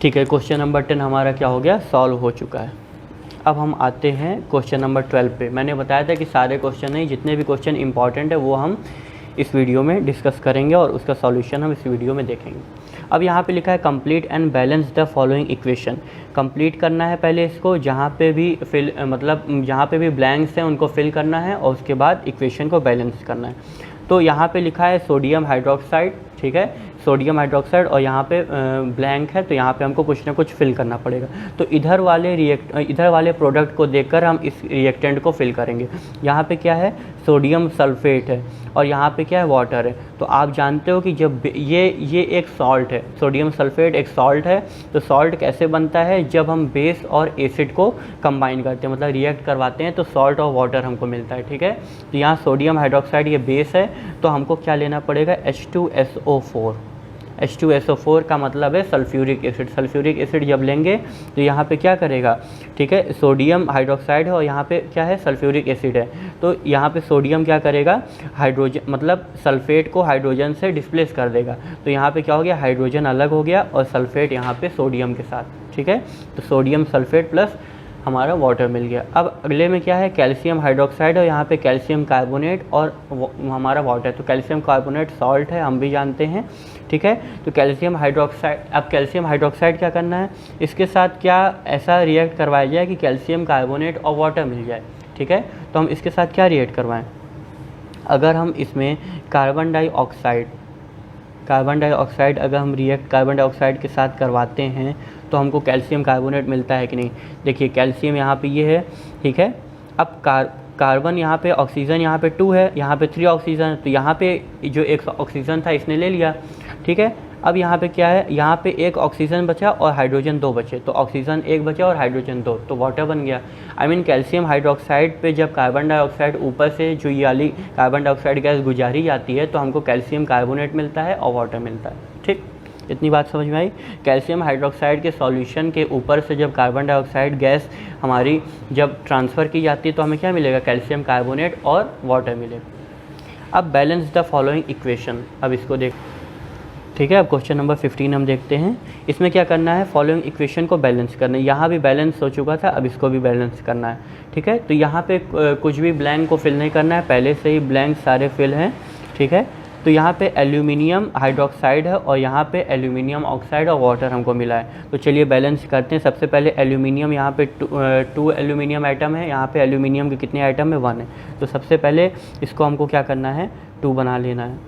ठीक है, क्वेश्चन नंबर 10 हमारा क्या हो गया, सॉल्व हो चुका है। अब हम आते हैं क्वेश्चन नंबर 12 पे। मैंने बताया था कि सारे क्वेश्चन नहीं, जितने भी क्वेश्चन इंपॉर्टेंट है वो हम इस वीडियो में डिस्कस करेंगे और उसका सॉल्यूशन हम इस वीडियो में देखेंगे। अब यहाँ पे लिखा है complete and balance the following equation. Complete करना है पहले इसको, जहाँ पे भी फिल मतलब जहाँ पे भी ब्लैंक्स हैं उनको फिल करना है और उसके बाद इक्वेशन को बैलेंस करना है। तो यहाँ पे लिखा है सोडियम हाइड्रोक्साइड, ठीक है, सोडियम हाइड्रोक्साइड, और यहाँ पे ब्लैंक है तो यहाँ पे हमको कुछ ना कुछ फिल करना पड़ेगा। तो इधर वाले प्रोडक्ट को देखकर हम इस रिएक्टेंट को फिल करेंगे। यहाँ पे क्या है, सोडियम सल्फेट है और यहाँ पे क्या है, वाटर है। तो आप जानते हो कि जब ये एक सॉल्ट है, सोडियम सल्फेट एक सॉल्ट है। तो सॉल्ट कैसे बनता है, जब हम बेस और एसिड को कंबाइन करते हैं, मतलब रिएक्ट करवाते हैं, तो सॉल्ट और वाटर हमको मिलता है, ठीक है। तो यहाँ सोडियम हाइड्रोक्साइड ये बेस है, तो हमको क्या लेना पड़ेगा, H2SO4। H2SO4 का मतलब है सल्फ्यूरिक एसिड। सल्फ्यूरिक एसिड जब लेंगे तो यहाँ पे क्या करेगा, ठीक है, सोडियम हाइड्रोक्साइड है और यहाँ पे क्या है, सल्फ्यूरिक एसिड है। तो यहाँ पे सोडियम क्या करेगा, हाइड्रोजन मतलब सल्फेट को हाइड्रोजन से डिस्प्लेस कर देगा। तो यहाँ पे क्या हो गया, हाइड्रोजन अलग हो गया और सल्फेट यहाँ पे सोडियम के साथ, ठीक है। तो सोडियम सल्फेट प्लस हमारा वाटर मिल गया। अब अगले में क्या है, कैल्शियम हाइड्रोक्साइड और यहाँ पे कैल्शियम कार्बोनेट और हमारा वाटर। तो कैल्शियम कार्बोनेट सॉल्ट है, हम भी जानते हैं, ठीक है। तो कैल्शियम हाइड्रोक्साइड, अब कैल्शियम हाइड्रोक्साइड क्या करना है, इसके साथ क्या ऐसा रिएक्ट करवाया जाए कि कैल्शियम कार्बोनेट और वाटर मिल जाए, ठीक है। तो हम इसके साथ क्या रिएक्ट करवाएं, अगर हम इसमें कार्बन डाइऑक्साइड अगर हम रिएक्ट कार्बन डाइऑक्साइड के साथ करवाते हैं तो हमको कैल्शियम कार्बोनेट मिलता है कि नहीं। देखिए कैल्शियम यहाँ पे ये है, ठीक है। अब कार्बन यहाँ पे, ऑक्सीजन यहाँ पे 2 है, यहाँ पे 3 ऑक्सीजन है। तो यहाँ पे जो एक ऑक्सीजन था इसने ले लिया, ठीक है। अब यहाँ पे क्या है, यहाँ पे एक ऑक्सीजन बचा और हाइड्रोजन 2 बचे। तो ऑक्सीजन 1 बचा और हाइड्रोजन 2, तो वाटर बन गया। कैल्शियम हाइड्रोक्साइड पे जब कार्बन डाइऑक्साइड ऊपर से जो ये वाली कार्बन डाइऑक्साइड गैस गुजारी जाती है तो हमको कैल्शियम कार्बोनेट मिलता है और वाटर मिलता है, ठीक। इतनी बात समझ में आई। कैल्शियम हाइड्रोक्साइड के सॉल्यूशन के ऊपर से जब कार्बन डाइऑक्साइड गैस हमारी जब ट्रांसफ़र की जाती है तो हमें क्या मिलेगा, कैल्शियम कार्बोनेट और वाटर मिलेगा। अब बैलेंस द फॉलोइंग इक्वेशन, अब इसको देख, ठीक है। अब क्वेश्चन नंबर 15 हम देखते हैं। इसमें क्या करना है, फॉलोइंग इक्वेशन को बैलेंस करना है। यहाँ भी बैलेंस हो चुका था, अब इसको भी बैलेंस करना है, ठीक है। तो यहाँ पे कुछ भी ब्लैंक को फिल नहीं करना है, पहले से ही ब्लैंक सारे फिल हैं, ठीक है। तो यहाँ पे एल्यूमिनियम हाइड्रोक्साइड है और यहाँ पे एल्यूमिनियम ऑक्साइड और वाटर हमको मिला है। तो चलिए बैलेंस करते हैं। सबसे पहले एल्यूमिनियम, यहाँ पे 2 एल्यूमिनियम आइटम है, यहाँ पे एल्यूमिनियम के कितने आइटम है, 1 है। तो सबसे पहले इसको हमको क्या करना है, 2 बना लेना है।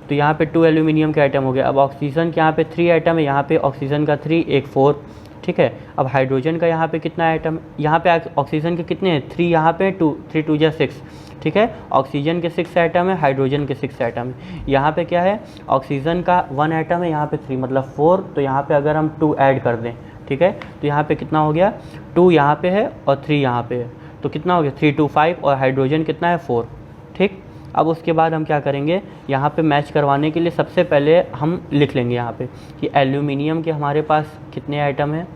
तो यहाँ पे 2 एल्यूमिनियम के आइटम हो गया। अब ऑक्सीजन के यहाँ पे 3 आइटम है, यहाँ पे ऑक्सीजन का 3, एक 4, ठीक है। अब हाइड्रोजन का यहाँ पे कितना आइटम, यहाँ पे ऑक्सीजन के कितने हैं, 3, यहाँ पे 2, 3 2 जा 6, ठीक है। ऑक्सीजन के 6 आइटम है, हाइड्रोजन के 6 आइटम है। यहाँ पे क्या है, ऑक्सीजन का 1 आइटम है, यहाँ पे 3 मतलब 4। तो यहाँ पे अगर हम 2 ऐड कर दें, ठीक है, तो यहाँ पे कितना हो गया, 2 यहाँ पे है और 3 यहाँ पे है, तो कितना हो गया, 3 2 5, और हाइड्रोजन कितना है, 4, ठीक। अब उसके बाद हम क्या करेंगे, यहाँ पे मैच करवाने के लिए सबसे पहले हम लिख लेंगे यहाँ पे कि एल्यूमिनियम के हमारे पास कितने आइटम हैं,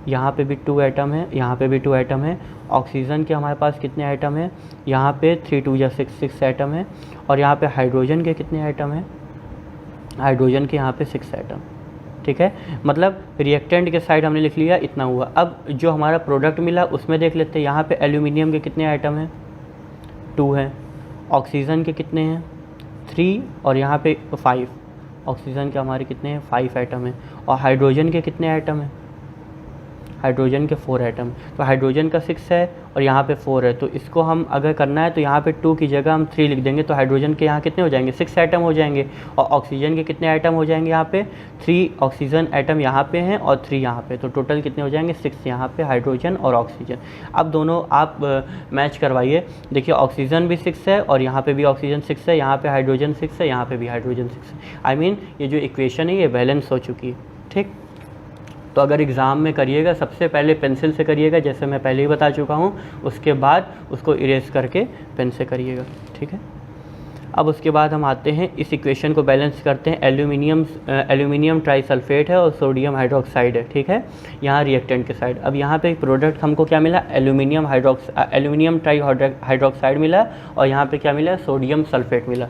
यहाँ पे भी 2 आइटम है, यहाँ पे भी 2 आइटम है। ऑक्सीजन के हमारे पास कितने आइटम है, यहाँ पे 3 2 जा 6 आइटम है। और यहाँ पे हाइड्रोजन के कितने आइटम है, हाइड्रोजन के यहाँ पे 6 आइटम, ठीक है। मतलब रिएक्टेंट के साइड हमने लिख लिया, इतना हुआ। अब जो हमारा प्रोडक्ट मिला उसमें देख लेते हैं। यहाँ पे एल्यूमिनियम के कितने आइटम हैं, 2 हैं। ऑक्सीजन के कितने हैं, 3, और यहाँ पे 5। ऑक्सीजन के हमारे कितने हैं, 5 आइटम हैं। और हाइड्रोजन के कितने आइटम हैं, हाइड्रोजन के 4 आइटम। तो हाइड्रोजन का 6 है और यहाँ पे 4 है। तो इसको हम अगर करना है तो यहाँ पे 2 की जगह हम 3 लिख देंगे। तो हाइड्रोजन के यहाँ कितने हो जाएंगे, 6 आइटम हो जाएंगे। और ऑक्सीजन के कितने आइटम हो जाएंगे, यहाँ पे 3 ऑक्सीजन आइटम यहाँ पे हैं और 3 यहाँ पे। तो टोटल कितने हो जाएंगे, 6 यहाँ पे हाइड्रोजन और ऑक्सीजन। अब दोनों आप मैच करवाइए। देखिए ऑक्सीजन भी 6 है और यहाँ पे भी ऑक्सीजन 6 है, यहाँ पे हाइड्रोजन 6 है, यहाँ पे भी हाइड्रोजन 6 है। ये जो इक्वेशन है ये बैलेंस हो चुकी है, ठीक। तो अगर एग्ज़ाम में करिएगा सबसे पहले पेंसिल से करिएगा, जैसे मैं पहले ही बता चुका हूँ। उसके बाद उसको इरेज करके पेन से करिएगा, ठीक है। अब उसके बाद हम आते हैं, इस इक्वेशन को बैलेंस करते हैं। एल्यूमिनियम ट्राइसल्फेट है और सोडियम हाइड्रोक्साइड है, ठीक है, यहाँ रिएक्टेंट के साइड। अब यहाँ पे प्रोडक्ट हमको क्या मिला, एल्यूमिनियम ट्राइहाइड्रोक्साइड मिला और यहाँ पे क्या मिला, सोडियम सल्फेट मिला।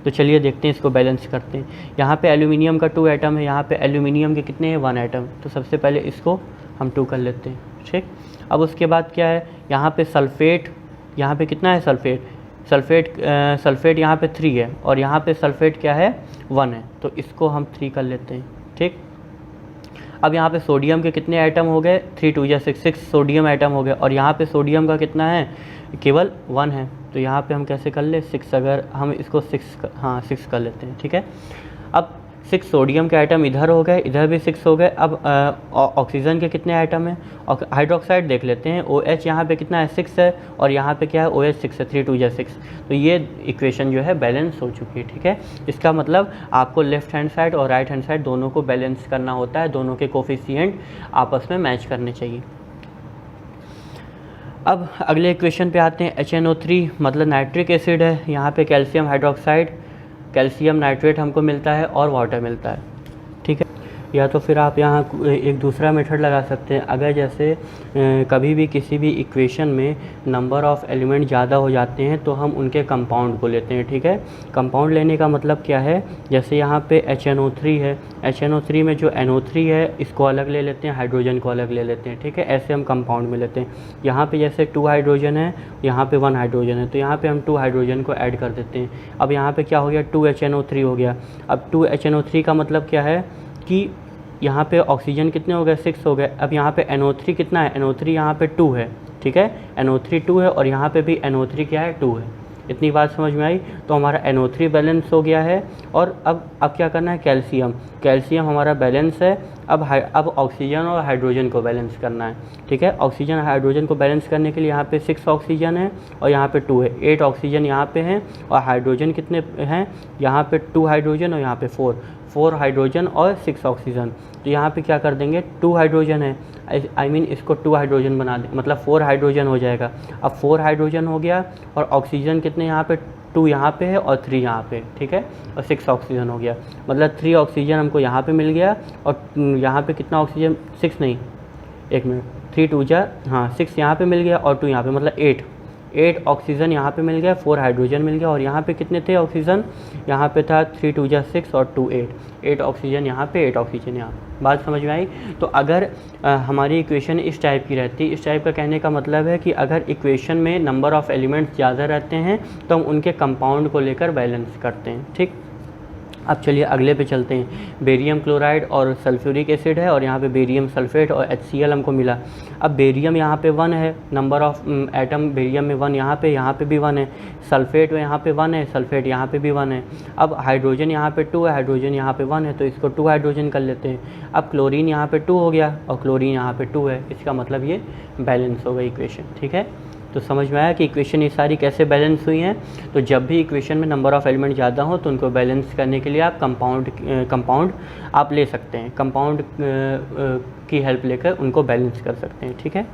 तो चलिए देखते हैं, इसको बैलेंस करते हैं। यहाँ पे एल्यूमिनियम का 2 आइटम है, यहाँ पे एल्यूमिनियम के कितने हैं, 1 आइटम। तो सबसे पहले इसको हम 2 कर लेते हैं, ठीक। अब उसके बाद क्या है, यहाँ पे सल्फ़ेट, यहाँ पे कितना है सल्फ़ेट यहाँ पे 3 है और यहाँ पे सल्फ़ेट क्या है 1 है, तो इसको हम 3 कर लेते हैं, ठीक। अब यहाँ पे सोडियम के कितने आइटम हो गए, 3 2 जा 6 सोडियम आइटम हो गए और यहाँ पे सोडियम का कितना है, केवल 1 है, तो यहाँ पे हम कैसे कर ले 6, अगर हम इसको 6 कर लेते हैं, ठीक है। अब 6 सोडियम के आइटम इधर हो गए, इधर भी 6 हो गए। अब ऑक्सीजन के कितने आइटम हैं, और हाइड्रोक्साइड देख लेते हैं, OH यहाँ पे कितना है 6 है और यहाँ पे क्या है OH 6 है, 3 2 जा 6, तो ये इक्वेशन जो है बैलेंस हो चुकी है, ठीक है। इसका मतलब आपको लेफ्ट हैंड साइड और राइट हैंड साइड दोनों को बैलेंस करना होता है, दोनों के कोफिशिएंट आपस में मैच करने चाहिए। अब अगले इक्वेशन पे आते हैं, HNO3 मतलब नाइट्रिक एसिड है, यहाँ पे कैल्शियम हाइड्रोक्साइड, कैल्शियम नाइट्रेट हमको मिलता है और वाटर मिलता है, ठीक है। या तो फिर आप यहाँ एक दूसरा मेथड लगा सकते हैं, अगर जैसे कभी भी किसी भी इक्वेशन में नंबर ऑफ़ एलिमेंट ज़्यादा हो जाते हैं तो हम उनके कंपाउंड को लेते हैं, ठीक है। कंपाउंड लेने का मतलब क्या है, जैसे यहाँ पे HNO3 है, HNO3 में जो NO3 है इसको अलग ले लेते हैं, हाइड्रोजन को अलग ले लेते हैं, ठीक है। ऐसे हम कंपाउंड में लेते हैं। यहाँ पे जैसे 2 हाइड्रोजन है, यहाँ पे 1 हाइड्रोजन है, तो यहाँ पे हम 2 हाइड्रोजन को ऐड कर देते हैं। अब यहाँ पे क्या हो गया, 2 HNO3 हो गया। अब 2 HNO3 का मतलब क्या है कि यहाँ पे ऑक्सीजन कितने हो गए, 6 हो गए। अब यहाँ पे NO3 कितना है, NO3 यहाँ पे 2 है, ठीक है। NO3 2 है और यहाँ पे भी NO3 क्या है 2 है। इतनी बात समझ में आई, तो हमारा NO3 बैलेंस हो गया है। और अब क्या करना है, कैल्शियम हमारा बैलेंस है। अब ऑक्सीजन और हाइड्रोजन को बैलेंस करना है, ठीक है। ऑक्सीजन हाइड्रोजन को बैलेंस करने के लिए यहाँ पे 6 ऑक्सीजन है और यहाँ पे 2 है, 8 ऑक्सीजन यहाँ पे हैं और हाइड्रोजन कितने हैं, यहाँ पे 2 हाइड्रोजन और यहाँ पे 4 हाइड्रोजन और 6 ऑक्सीजन। तो यहाँ पे क्या कर देंगे, 2 हाइड्रोजन है, आई मीन इसको 2 हाइड्रोजन बना दें, मतलब 4 हाइड्रोजन हो जाएगा। अब 4 हाइड्रोजन हो गया और ऑक्सीजन कितने यहाँ पे, 2 यहाँ पे है और 3 यहाँ पे, ठीक है, और 6 ऑक्सीजन हो गया। मतलब 3 ऑक्सीजन हमको यहाँ पे मिल गया और यहाँ पे कितना ऑक्सीजन, 6 नहीं, 1 मिनट, 3 2 जा 6 यहाँ पे मिल गया और 2 यहाँ पे, मतलब 8 ऑक्सीजन यहाँ पे मिल गया, 4 हाइड्रोजन मिल गया। और यहाँ पे कितने थे ऑक्सीजन, यहाँ पे था 3 2 जा 6 और 2 8 ऑक्सीजन यहाँ पे, 8 ऑक्सीजन यहाँ। बात समझ में आई। तो अगर हमारी इक्वेशन इस टाइप की रहती, इस टाइप का कहने का मतलब है कि अगर इक्वेशन में नंबर ऑफ़ एलिमेंट्स ज़्यादा रहते हैं तो हम उनके कंपाउंड को लेकर बैलेंस करते हैं, ठीक। अब चलिए अगले पे चलते हैं। बेरियम क्लोराइड और सल्फ्यूरिक एसिड है और यहाँ पे बेरियम सल्फेट और HCl हमको मिला। अब बेरियम यहाँ पे 1 है, नंबर ऑफ एटम बेरियम में 1, यहाँ पे भी 1 है। सल्फेट में यहाँ पे 1 है, सल्फेट यहाँ पे भी 1 है। अब हाइड्रोजन यहाँ पे 2 है, हाइड्रोजन यहाँ पे 1 है, तो इसको 2 हाइड्रोजन कर लेते हैं। अब क्लोरीन यहाँ पे 2 हो गया और क्लोरीन यहाँ पे 2 है, इसका मतलब ये बैलेंस हो गई इक्वेशन, ठीक है। तो समझ में आया कि इक्वेशन ये सारी कैसे बैलेंस हुई हैं। तो जब भी इक्वेशन में नंबर ऑफ़ एलिमेंट ज़्यादा हो तो उनको बैलेंस करने के लिए आप कंपाउंड आप ले सकते हैं, कंपाउंड की हेल्प लेकर उनको बैलेंस कर सकते हैं, ठीक है।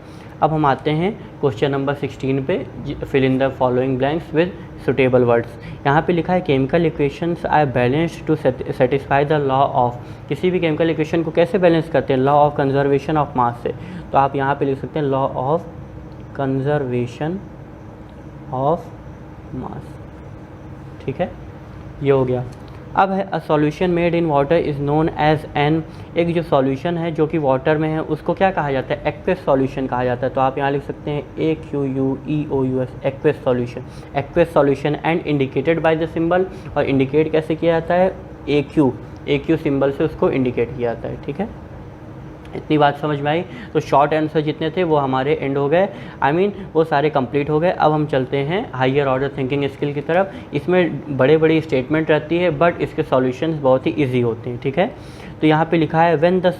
अब हम आते हैं क्वेश्चन नंबर 16 पे, fill in the following blanks with suitable words. यहाँ पे लिखा है chemical equations are balanced to satisfy the law of. किसी भी केमिकल इक्वेशन को कैसे बैलेंस करते हैं, law of conservation of mass से। तो आप यहाँ पे लिख सकते हैं law of conservation of mass, ठीक है, ये हो गया। अब है a solution made in water is known as an. एक जो सॉल्यूशन है जो कि वाटर में है उसको क्या कहा जाता है, एक्वेस सॉल्यूशन कहा जाता है। तो आप यहाँ लिख सकते हैं AQUEOUS, aqueous solution, aqueous solution and indicated by the symbol. और इंडिकेट कैसे किया जाता है, AQ सिंबल से उसको इंडिकेट किया जाता है, ठीक है। इतनी बात समझ में आई। तो शॉर्ट आंसर जितने थे वो हमारे एंड हो गए, आई मीन वो सारे कंप्लीट हो गए। अब हम चलते हैं हायर ऑर्डर थिंकिंग स्किल की तरफ। इसमें बड़े बड़ी स्टेटमेंट रहती है बट इसके सॉल्यूशंस बहुत ही इजी होते हैं, ठीक है। तो यहाँ पे लिखा है when the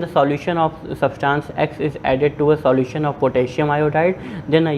solution of substance X is added to a solution of potassium iodide then a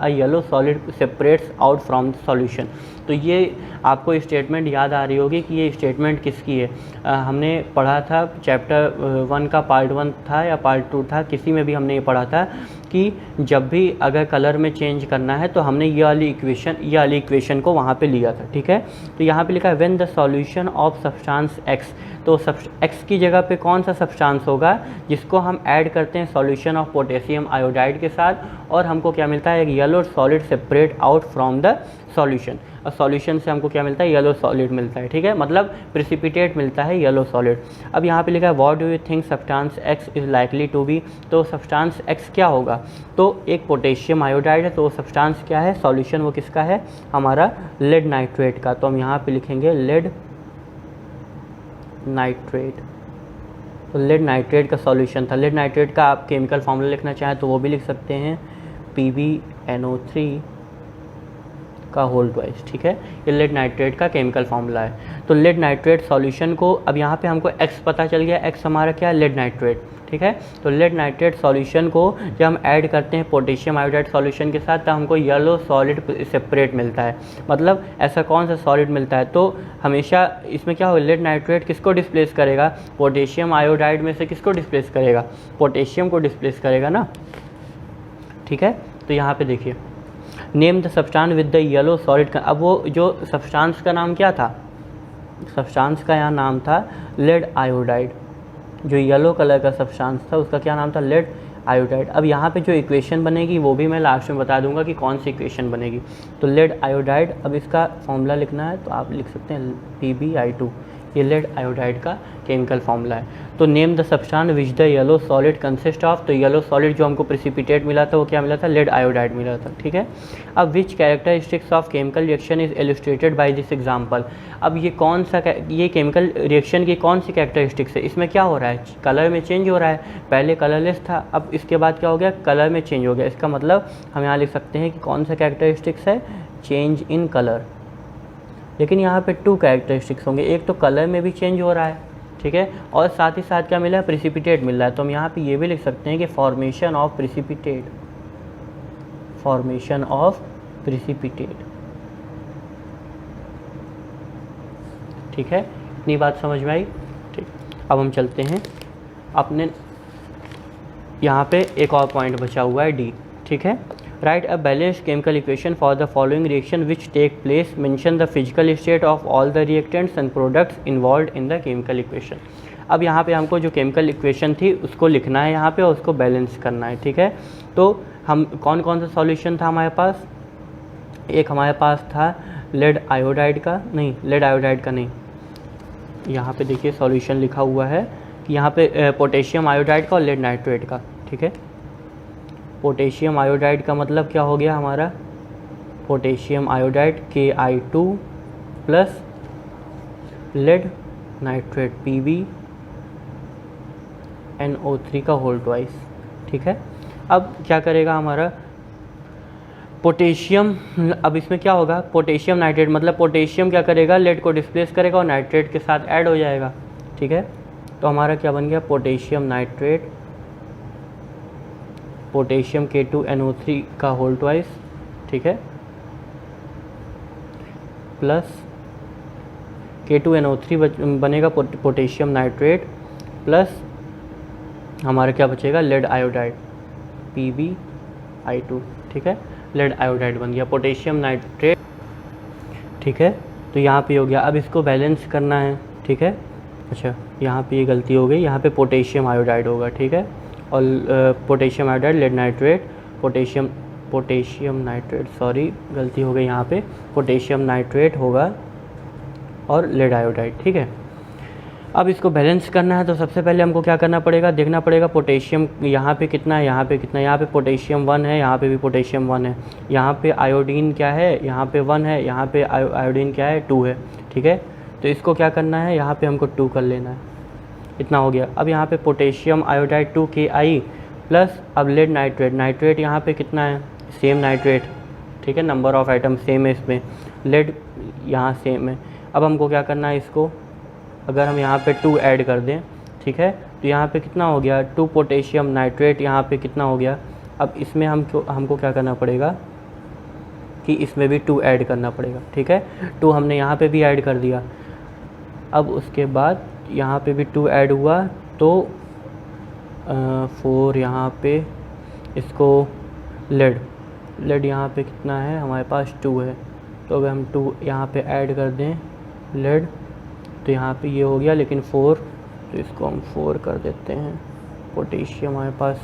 yellow solid separates out from the solution. तो ये आपको स्टेटमेंट याद आ रही होगी कि ये स्टेटमेंट किसकी है। हमने पढ़ा था चैप्टर 1 का पार्ट 1 था या पार्ट 2 था, किसी में भी हमने ये पढ़ा था कि जब भी अगर कलर में चेंज करना है तो हमने ये वाली इक्वेशन को वहाँ पे लिया था, ठीक है। तो यहाँ पे लिखा है when the solution of substance X। तो X की जगह पे कौन सा सब्सटेंस होगा जिसको हम ऐड करते हैं सॉल्यूशन ऑफ पोटेशियम आयोडाइड के साथ, और हमको क्या मिलता है, एक yellow solid separate out from the solution. और सॉल्यूशन से हमको क्या मिलता है, येलो सॉलिड मिलता है, ठीक है, मतलब प्रिसिपिटेट मिलता है येलो सॉलिड। अब यहाँ पे लिखा है what do you think substance X is likely to be, तो सब्सटेंस एक्स क्या होगा, तो एक पोटेशियम आयोडाइड है, तो सब्सटेंस क्या है, सॉल्यूशन वो किसका है, हमारा लेड नाइट्रेट का। तो हम यहाँ पे लिखेंगे लेड नाइट्रेट, तो लेड नाइट्रेट का सॉल्यूशन था। लेड नाइट्रेट का आप केमिकल फार्मूला लिखना चाहें तो वो भी लिख सकते हैं, PbNO3 का होल ट्वाइस, ठीक है, ये लेड नाइट्रेट का केमिकल फार्मूला है। तो लेड नाइट्रेट सॉल्यूशन को, अब यहाँ पे हमको X पता चल गया, X हमारा क्या है, लेड नाइट्रेट, ठीक है। तो लेड नाइट्रेट सॉल्यूशन को जब हम ऐड करते हैं पोटेशियम आयोडाइड सॉल्यूशन के साथ, तब हमको येलो सॉलिड सेपरेट मिलता है। मतलब ऐसा कौन सा सॉलिड मिलता है, तो हमेशा इसमें क्या होगा, लेड नाइट्रेट किसको डिस्प्लेस करेगा, पोटेशियम आयोडाइड में से किसको डिस्प्लेस करेगा, पोटेशियम को डिस्प्लेस करेगा ना, ठीक है। तो यहाँ पे देखिए name the substance with the yellow solid, अब वो जो सब्सटेंस का नाम क्या था, सब्सटेंस का यहाँ नाम था लेड आयोडाइड, जो येलो कलर का सब्सटेंस था उसका क्या नाम था, लेड आयोडाइड। अब यहाँ पे जो इक्वेशन बनेगी वो भी मैं लास्ट में बता दूंगा कि कौन सी इक्वेशन बनेगी। तो लेड आयोडाइड, अब इसका फॉर्मूला लिखना है तो आप लिख सकते हैं PbI2, ये लेड आयोडाइड का केमिकल फार्मूला है। तो name the substance which the yellow solid consist of, तो येलो सॉलिड जो हमको प्रिसिपिटेट मिला था वो क्या मिला था, लेड आयोडाइड मिला था, ठीक है। अब which characteristics of chemical reaction is illustrated by this example, अब ये कौन सा, ये केमिकल रिएक्शन की कौन सी कैरेक्टरिस्टिक्स है, इसमें क्या हो रहा है, कलर में चेंज हो रहा है, पहले कलरलेस था, अब इसके बाद क्या हो गया, कलर में चेंज हो गया। इसका मतलब हम यहाँ लिख सकते हैं कि कौन सा कैरेक्टरिस्टिक्स है, चेंज इन कलर। लेकिन यहाँ पे 2 कैरेक्टरिस्टिक्स होंगे, एक तो कलर में भी चेंज हो रहा है, ठीक है, और साथ ही साथ क्या मिला है, प्रिसिपिटेट मिल रहा है। तो हम यहाँ पे ये भी लिख सकते हैं कि formation of precipitate, formation of precipitate, ठीक है। इतनी बात समझ में आई, ठीक। अब हम चलते हैं अपने, यहाँ पे एक और पॉइंट बचा हुआ है D, ठीक है। Write a balanced chemical equation for the following reaction which take place, mention the physical state of all the reactants and products involved in the chemical equation. अब यहाँ पे हमको जो केमिकल इक्वेशन थी उसको लिखना है यहाँ पे और उसको बैलेंस करना है, ठीक है। तो हम कौन कौन सा सॉल्यूशन था हमारे पास, एक हमारे पास था लेड आयोडाइड का, नहीं लेड आयोडाइड का नहीं, यहाँ पे देखिए सॉल्यूशन लिखा हुआ है कि यहाँ पे पोटेशियम आयोडाइड का और लेड नाइट्रेट का, ठीक है। पोटेशियम आयोडाइड का मतलब क्या हो गया हमारा, potassium iodide KI2 plus lead nitrate PbNO3 का होल ट्वाइस, ठीक है। अब क्या करेगा हमारा पोटेशियम, अब इसमें क्या होगा, पोटेशियम नाइट्रेट, मतलब पोटेशियम क्या करेगा, लेड को डिस्प्लेस करेगा और नाइट्रेट के साथ ऐड हो जाएगा, ठीक है। तो हमारा क्या बन गया, पोटेशियम नाइट्रेट, पोटेशियम K2NO3 का होल ट्वाइस, ठीक है, प्लस K2NO3 बनेगा पोटेशियम नाइट्रेट, प्लस हमारा क्या बचेगा, लेड आयोडाइड PbI2, ठीक है, लेड आयोडाइड बन गया पोटेशियम नाइट्रेट, ठीक है। तो यहाँ पे हो गया, अब इसको बैलेंस करना है, ठीक है। अच्छा यहाँ पे ये गलती हो गई, यहाँ पे पोटेशियम आयोडाइड होगा, ठीक है, और potassium iodide lead nitrate, potassium nitrate, sorry गलती हो गई, यहाँ पे पोटेशियम नाइट्रेट होगा और लेड आयोडाइड, ठीक है। अब इसको बैलेंस करना है तो सबसे पहले हमको क्या करना पड़ेगा, देखना पड़ेगा पोटेशियम यहाँ पे कितना है, यहाँ पे कितना है, यहाँ पे पोटेशियम 1 है, यहाँ पे भी पोटेशियम 1 है, यहाँ पे आयोडीन क्या है, यहाँ पे 1 है, यहाँ पे आयोडीन क्या है, 2 है, ठीक है। तो इसको क्या करना है, यहाँ पे हमको 2 कर लेना है, इतना हो गया। अब यहाँ पे पोटेशियम आयोडाइड 2 KI प्लस अब लेड नाइट्रेट, नाइट्रेट यहाँ पे कितना है, सेम नाइट्रेट, ठीक है, नंबर ऑफ आइटम सेम है इसमें, लेड यहाँ सेम है। अब हमको क्या करना है, इसको अगर हम यहाँ पे 2 ऐड कर दें, ठीक है, तो यहाँ पे कितना हो गया, 2 पोटेशियम नाइट्रेट, यहाँ पे कितना हो गया। अब इसमें हमको क्या करना पड़ेगा कि इसमें भी 2 ऐड करना पड़ेगा, ठीक है, 2 हमने यहाँ पे भी ऐड कर दिया। अब उसके बाद यहाँ पे भी 2 ऐड हुआ तो 4 यहाँ पे, इसको लेड यहाँ पे कितना है हमारे पास 2 है, तो अगर हम 2 यहाँ पे ऐड कर दें लेड, तो यहाँ पे ये हो गया, लेकिन 4, तो इसको हम 4 कर देते हैं, पोटेशियम हमारे पास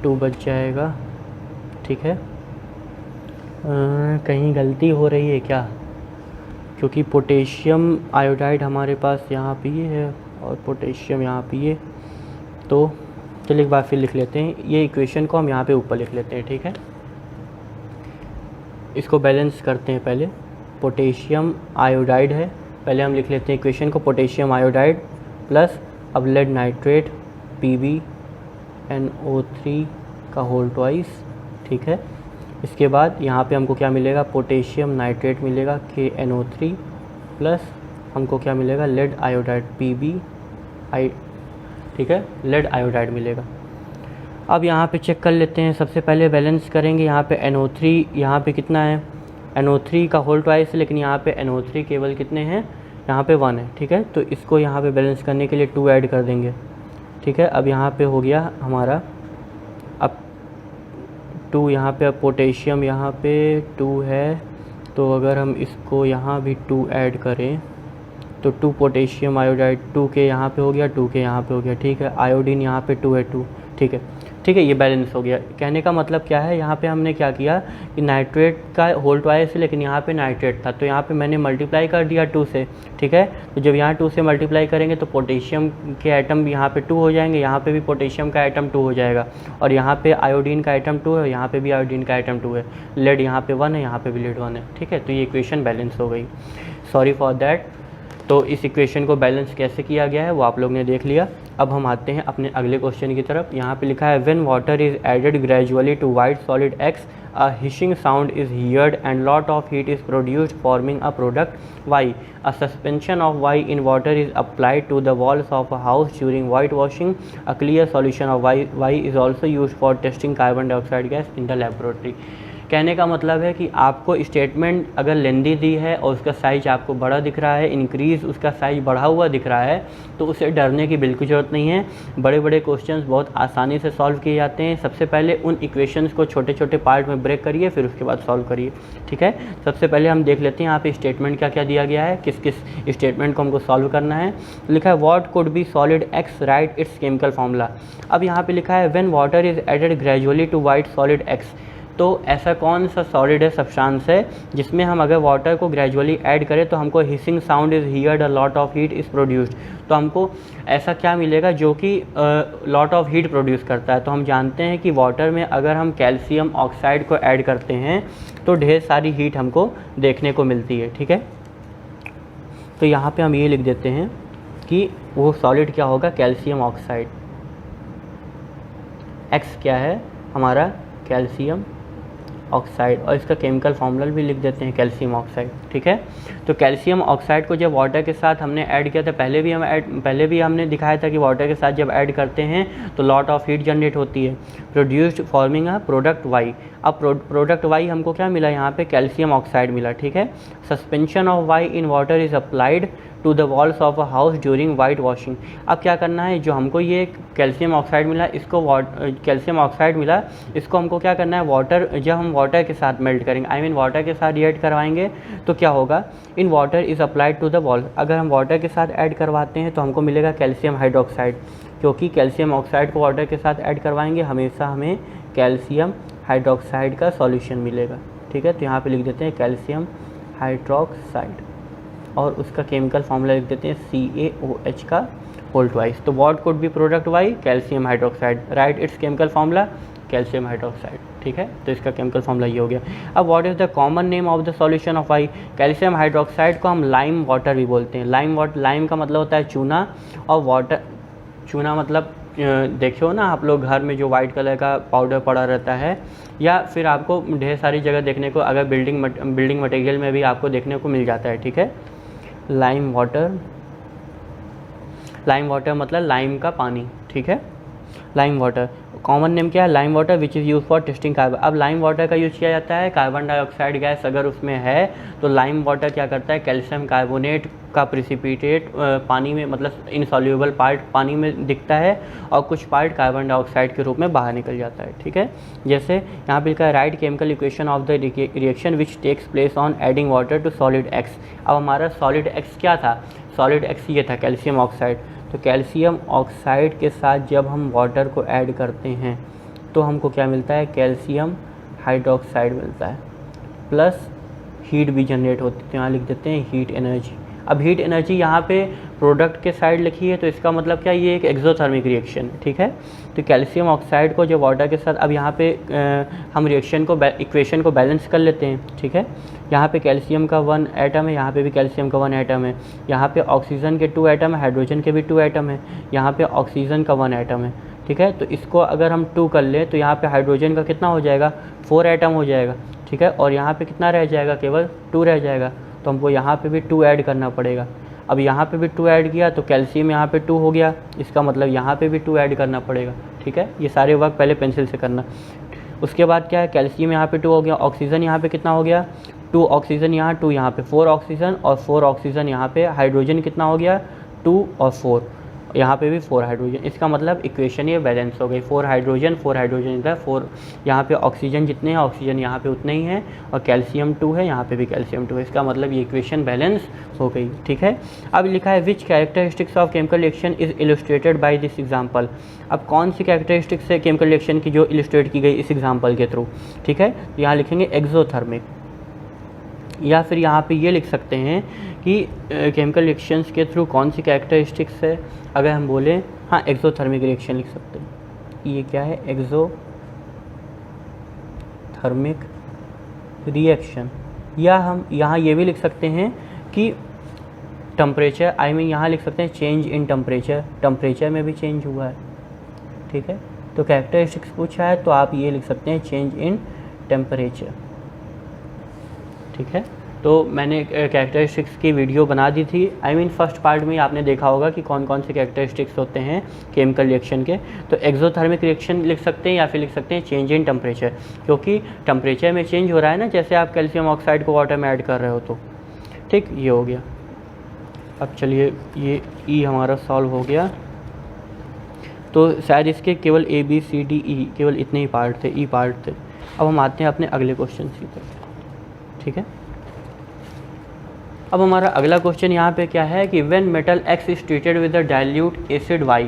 2 बच जाएगा, ठीक है। कहीं गलती हो रही है क्या, क्योंकि पोटेशियम आयोडाइड हमारे पास यहाँ पे ये है और पोटेशियम यहाँ पे ये, तो चलिए एक बार फिर लिख लेते हैं। ये इक्वेशन को हम यहाँ पे ऊपर लिख लेते हैं, ठीक है। इसको बैलेंस करते हैं पहले। पोटेशियम आयोडाइड है, पहले हम लिख लेते हैं इक्वेशन को, पोटेशियम आयोडाइड प्लस अब लेड नाइट्रेट PbNO3 का होल ट्वाइस, ठीक है। इसके बाद यहाँ पे हमको क्या मिलेगा, पोटेशियम नाइट्रेट मिलेगा KNO3 प्लस हमको क्या मिलेगा, लेड आयोडाइड Pb, ठीक है, लेड आयोडाइड मिलेगा। अब यहाँ पे चेक कर लेते हैं, सबसे पहले बैलेंस करेंगे। यहाँ पे NO3 यहाँ पे कितना है, NO3 का होल ट्वाइस है, लेकिन यहाँ पे NO3 केवल कितने हैं, यहाँ पे 1 है, ठीक है। तो इसको यहाँ पे बैलेंस करने के लिए 2 ऐड कर देंगे, ठीक है। अब यहाँ पे हो गया हमारा, अब 2 यहाँ पे, अब पोटेशियम यहाँ पे 2 है, तो अगर हम इसको यहाँ भी 2 ऐड करें तो 2 पोटेशियम आयोडाइड, 2 के यहाँ पे हो गया, 2 के यहाँ पे हो गया, ठीक है। आयोडीन यहाँ पे 2 है, 2, ठीक है, ठीक है। ये बैलेंस हो गया। कहने का मतलब क्या है, यहाँ पे हमने क्या किया कि नाइट्रेट का होल ट्वाइस है, लेकिन यहाँ पे नाइट्रेट था, तो यहाँ पे मैंने मल्टीप्लाई कर दिया 2 से, ठीक है। तो जब यहाँ 2 से मल्टीप्लाई करेंगे तो पोटेशियम के आइटम यहाँ पे 2 हो जाएंगे, यहाँ पे भी पोटेशियम का आइटम 2 हो जाएगा, और यहाँ पे आयोडीन का आइटम 2 है, यहाँ पे भी आयोडीन का आइटम 2 है, लेड यहाँ पे 1 है, यहाँ पे भी लेड 1 है, ठीक है। तो ये इक्वेशन बैलेंस हो गई। Sorry for that. तो इस इक्वेशन को बैलेंस कैसे किया गया है वो आप लोग ने देख लिया। अब हम आते हैं अपने अगले क्वेश्चन की तरफ। यहाँ पे लिखा है when water is added gradually to white solid X a hissing sound is heard and lot of heat is produced forming a product Y. A suspension of Y in water is applied to the walls of a house during whitewashing. A clear solution of Y is also used for testing carbon dioxide gas in the laboratory. कहने का मतलब है कि आपको statement अगर लेंदी दी है और उसका साइज आपको बड़ा दिख रहा है, इंक्रीज़ उसका साइज बढ़ा हुआ दिख रहा है, तो उसे डरने की बिल्कुल ज़रूरत नहीं है। बड़े बड़े क्वेश्चंस बहुत आसानी से सॉल्व किए जाते हैं। सबसे पहले उन इक्वेशंस को छोटे छोटे पार्ट में ब्रेक करिए, फिर उसके बाद सॉल्व करिए, ठीक है। सबसे पहले हम देख लेते हैं यहाँ पे स्टेटमेंट क्या क्या दिया गया है, किस किस स्टेटमेंट को हमको सॉल्व करना है। लिखा है what could be solid X, write its chemical formula. अब यहाँ पे लिखा है when water is added gradually to white solid X, तो ऐसा कौन सा सॉलिड है, सब्सटेंस है, जिसमें हम अगर वाटर को ग्रेजुअली ऐड करें तो हमको hissing sound is heard, a lot of heat is produced. तो हमको ऐसा क्या मिलेगा जो कि लॉट ऑफ हीट प्रोड्यूस करता है। तो हम जानते हैं कि वाटर में अगर हम कैल्शियम ऑक्साइड को ऐड करते हैं तो ढेर सारी हीट हमको देखने को मिलती है, ठीक है। तो यहाँ पे हम ये लिख देते हैं कि वो सॉलिड क्या होगा, कैल्शियम ऑक्साइड। एक्स क्या है हमारा, कैल्शियम ऑक्साइड, और इसका केमिकल फार्मूला भी लिख देते हैं कैल्शियम ऑक्साइड, ठीक है। तो कैल्शियम ऑक्साइड को जब वाटर के साथ हमने ऐड किया था, पहले भी हमने दिखाया था कि वाटर के साथ जब ऐड करते हैं तो लॉट ऑफ हीट जनरेट होती है, produced forming a product Y. अब प्रोडक्ट वाई हमको क्या मिला, यहाँ पे कैल्शियम ऑक्साइड मिला, ठीक है। Suspension of Y in water is applied to the walls of a house during white washing. अब क्या करना है, जो हमको ये कैल्शियम ऑक्साइड मिला, इसको हमको क्या करना है, वाटर, जब हम वाटर के साथ मेल्ट करेंगे, आई मीन वाटर के साथ रिएक्ट करवाएंगे तो क्या होगा, in water is applied to the wall. अगर हम वाटर के साथ ऐड करवाते हैं तो हमको मिलेगा कैल्शियम हाइड्रोक्साइड, क्योंकि कैल्शियम ऑक्साइड को वाटर के साथ ऐड करवाएंगे हमेशा हमें कैल्शियम हाइड्रोक्साइड का सॉल्यूशन मिलेगा, ठीक है। तो यहाँ पे लिख देते हैं कैल्शियम हाइड्रोक्साइड और उसका केमिकल फार्मूला लिख देते हैं CaOH का होल ट्वाइस। तो what could be product Y, calcium hydroxide, write its chemical formula calcium hydroxide, ठीक है। तो इसका केमिकल फार्मूला ये हो गया। अब what is the common name of the solution of Y, calcium hydroxide को हम लाइम वाटर भी बोलते हैं। लाइम का मतलब होता है चूना, और वाटर, चूना मतलब देखो ना आप लोग घर में जो वाइट कलर का पाउडर पड़ा रहता है, या फिर आपको ढेर सारी जगह देखने को, अगर बिल्डिंग मटेरियल में भी आपको देखने को मिल जाता है, ठीक है। लाइम वाटर मतलब लाइम का पानी, ठीक है। लाइम वाटर कॉमन नेम क्या है, lime water which is use for testing carbon. अब लाइम वाटर का यूज़ किया जाता है, कार्बन डाइऑक्साइड गैस अगर उसमें है तो लाइम वाटर क्या करता है, कैल्शियम कार्बोनेट का प्रिसिपिटेट पानी में, मतलब इनसॉल्यूबल पार्ट पानी में दिखता है और कुछ पार्ट कार्बन डाइऑक्साइड के रूप में बाहर निकल जाता है, ठीक है। जैसे यहाँ पे लिखा है write chemical equation of the reaction which takes place on adding water to solid X। अब हमारा सॉलिड X क्या था, सॉलिड X ये था कैल्शियम ऑक्साइड। तो कैल्शियम ऑक्साइड के साथ जब हम वाटर को ऐड करते हैं तो हमको क्या मिलता है, कैल्शियम हाइड्रोक्साइड मिलता है, प्लस हीट भी जनरेट होती है। तो यहाँ लिख देते हैं हीट एनर्जी। अब हीट एनर्जी यहाँ पे प्रोडक्ट के साइड लिखी है, तो इसका मतलब क्या, ये एक एक्सोथर्मिक रिएक्शन, ठीक है। तो कैल्शियम ऑक्साइड को जो वाटर के साथ, अब यहाँ पे हम रिएक्शन को इक्वेशन को बैलेंस कर लेते हैं, ठीक है। यहाँ पे कैल्शियम का 1 एटम है, यहाँ पे भी कैल्शियम का 1 एटम है, यहाँ पे ऑक्सीजन के 2 एटम है, हाइड्रोजन के भी 2 एटम है, यहाँ पे ऑक्सीजन का 1 एटम है, ठीक है। तो इसको अगर हम 2 कर लें तो यहाँ पे हाइड्रोजन का कितना हो जाएगा, 4 एटम हो जाएगा, ठीक है। और यहाँ पे कितना रह जाएगा, केवल 2 रह जाएगा। तो हमको यहाँ पे भी 2 ऐड करना पड़ेगा। अब यहाँ पे भी 2 ऐड किया तो कैल्शियम यहाँ पे 2 हो गया, इसका मतलब यहाँ पे भी 2 ऐड करना पड़ेगा, ठीक है। ये सारे वर्क पहले पेंसिल से करना। उसके बाद क्या है, कैल्शियम यहाँ पे 2 हो गया, ऑक्सीजन यहाँ पे कितना हो गया, 2 ऑक्सीजन यहाँ, 2 यहाँ पे, 4 ऑक्सीजन और 4 ऑक्सीजन यहाँ पे, हाइड्रोजन कितना हो गया, 2 और 4, यहाँ पे भी 4 हाइड्रोजन। इसका मतलब इक्वेशन ये बैलेंस हो गई, 4 हाइड्रोजन इधर, 4 यहाँ पे ऑक्सीजन जितने हैं, ऑक्सीजन यहाँ पे उतने ही हैं, और कैल्शियम 2 है, यहाँ पे भी कैल्शियम 2 है। इसका मतलब ये इक्वेशन बैलेंस हो गई, ठीक है। अब लिखा है which characteristics of chemical reaction is illustrated by this example. अब कौन सी कैरेक्टरिस्टिक्स है केमिकल रिएक्शन की जो इलस्ट्रेट की गई इस एग्जाम्पल के थ्रू, ठीक है। तो यहाँ लिखेंगे एक्सोथर्मिक, या फिर यहाँ पे ये लिख सकते हैं कि केमिकल रिएक्शंस के थ्रू कौन सी कैरेक्टरिस्टिक्स है। अगर हम बोलें, हाँ, एक्सोथर्मिक रिएक्शन लिख सकते हैं। ये क्या है, एक्सोथर्मिक रिएक्शन। या हम यहाँ ये भी लिख सकते हैं कि टेम्परेचर, यहाँ लिख सकते हैं चेंज इन टेम्परेचर, टेम्परेचर में भी चेंज हुआ है, ठीक है। तो कैरेक्टरिस्टिक्स पूछा है तो आप ये लिख सकते हैं चेंज इन टेम्परेचर, ठीक है। तो मैंने कैरेक्टरिस्टिक्स की वीडियो बना दी थी, फर्स्ट पार्ट में आपने देखा होगा कि कौन कौन से कैरेक्टरिस्टिक्स होते हैं केमिकल रिएक्शन के। तो एक्सोथर्मिक रिएक्शन लिख सकते हैं या फिर लिख सकते हैं चेंज इन टेम्परेचर, क्योंकि टेम्परेचर में चेंज हो रहा है ना, जैसे आप कैल्शियम ऑक्साइड को वाटर में ऐड कर रहे हो तो, ठीक, ये हो गया। अब चलिए, ये ई हमारा सॉल्व हो गया। तो शायद इसके केवल ABCDE केवल इतने ही पार्ट थे, ई पार्ट थे। अब हम आते हैं अपने अगले क्वेश्चन की तरफ, ठीक है। अब हमारा अगला क्वेश्चन यहाँ पे क्या है कि when metal X is treated with the dilute acid Y,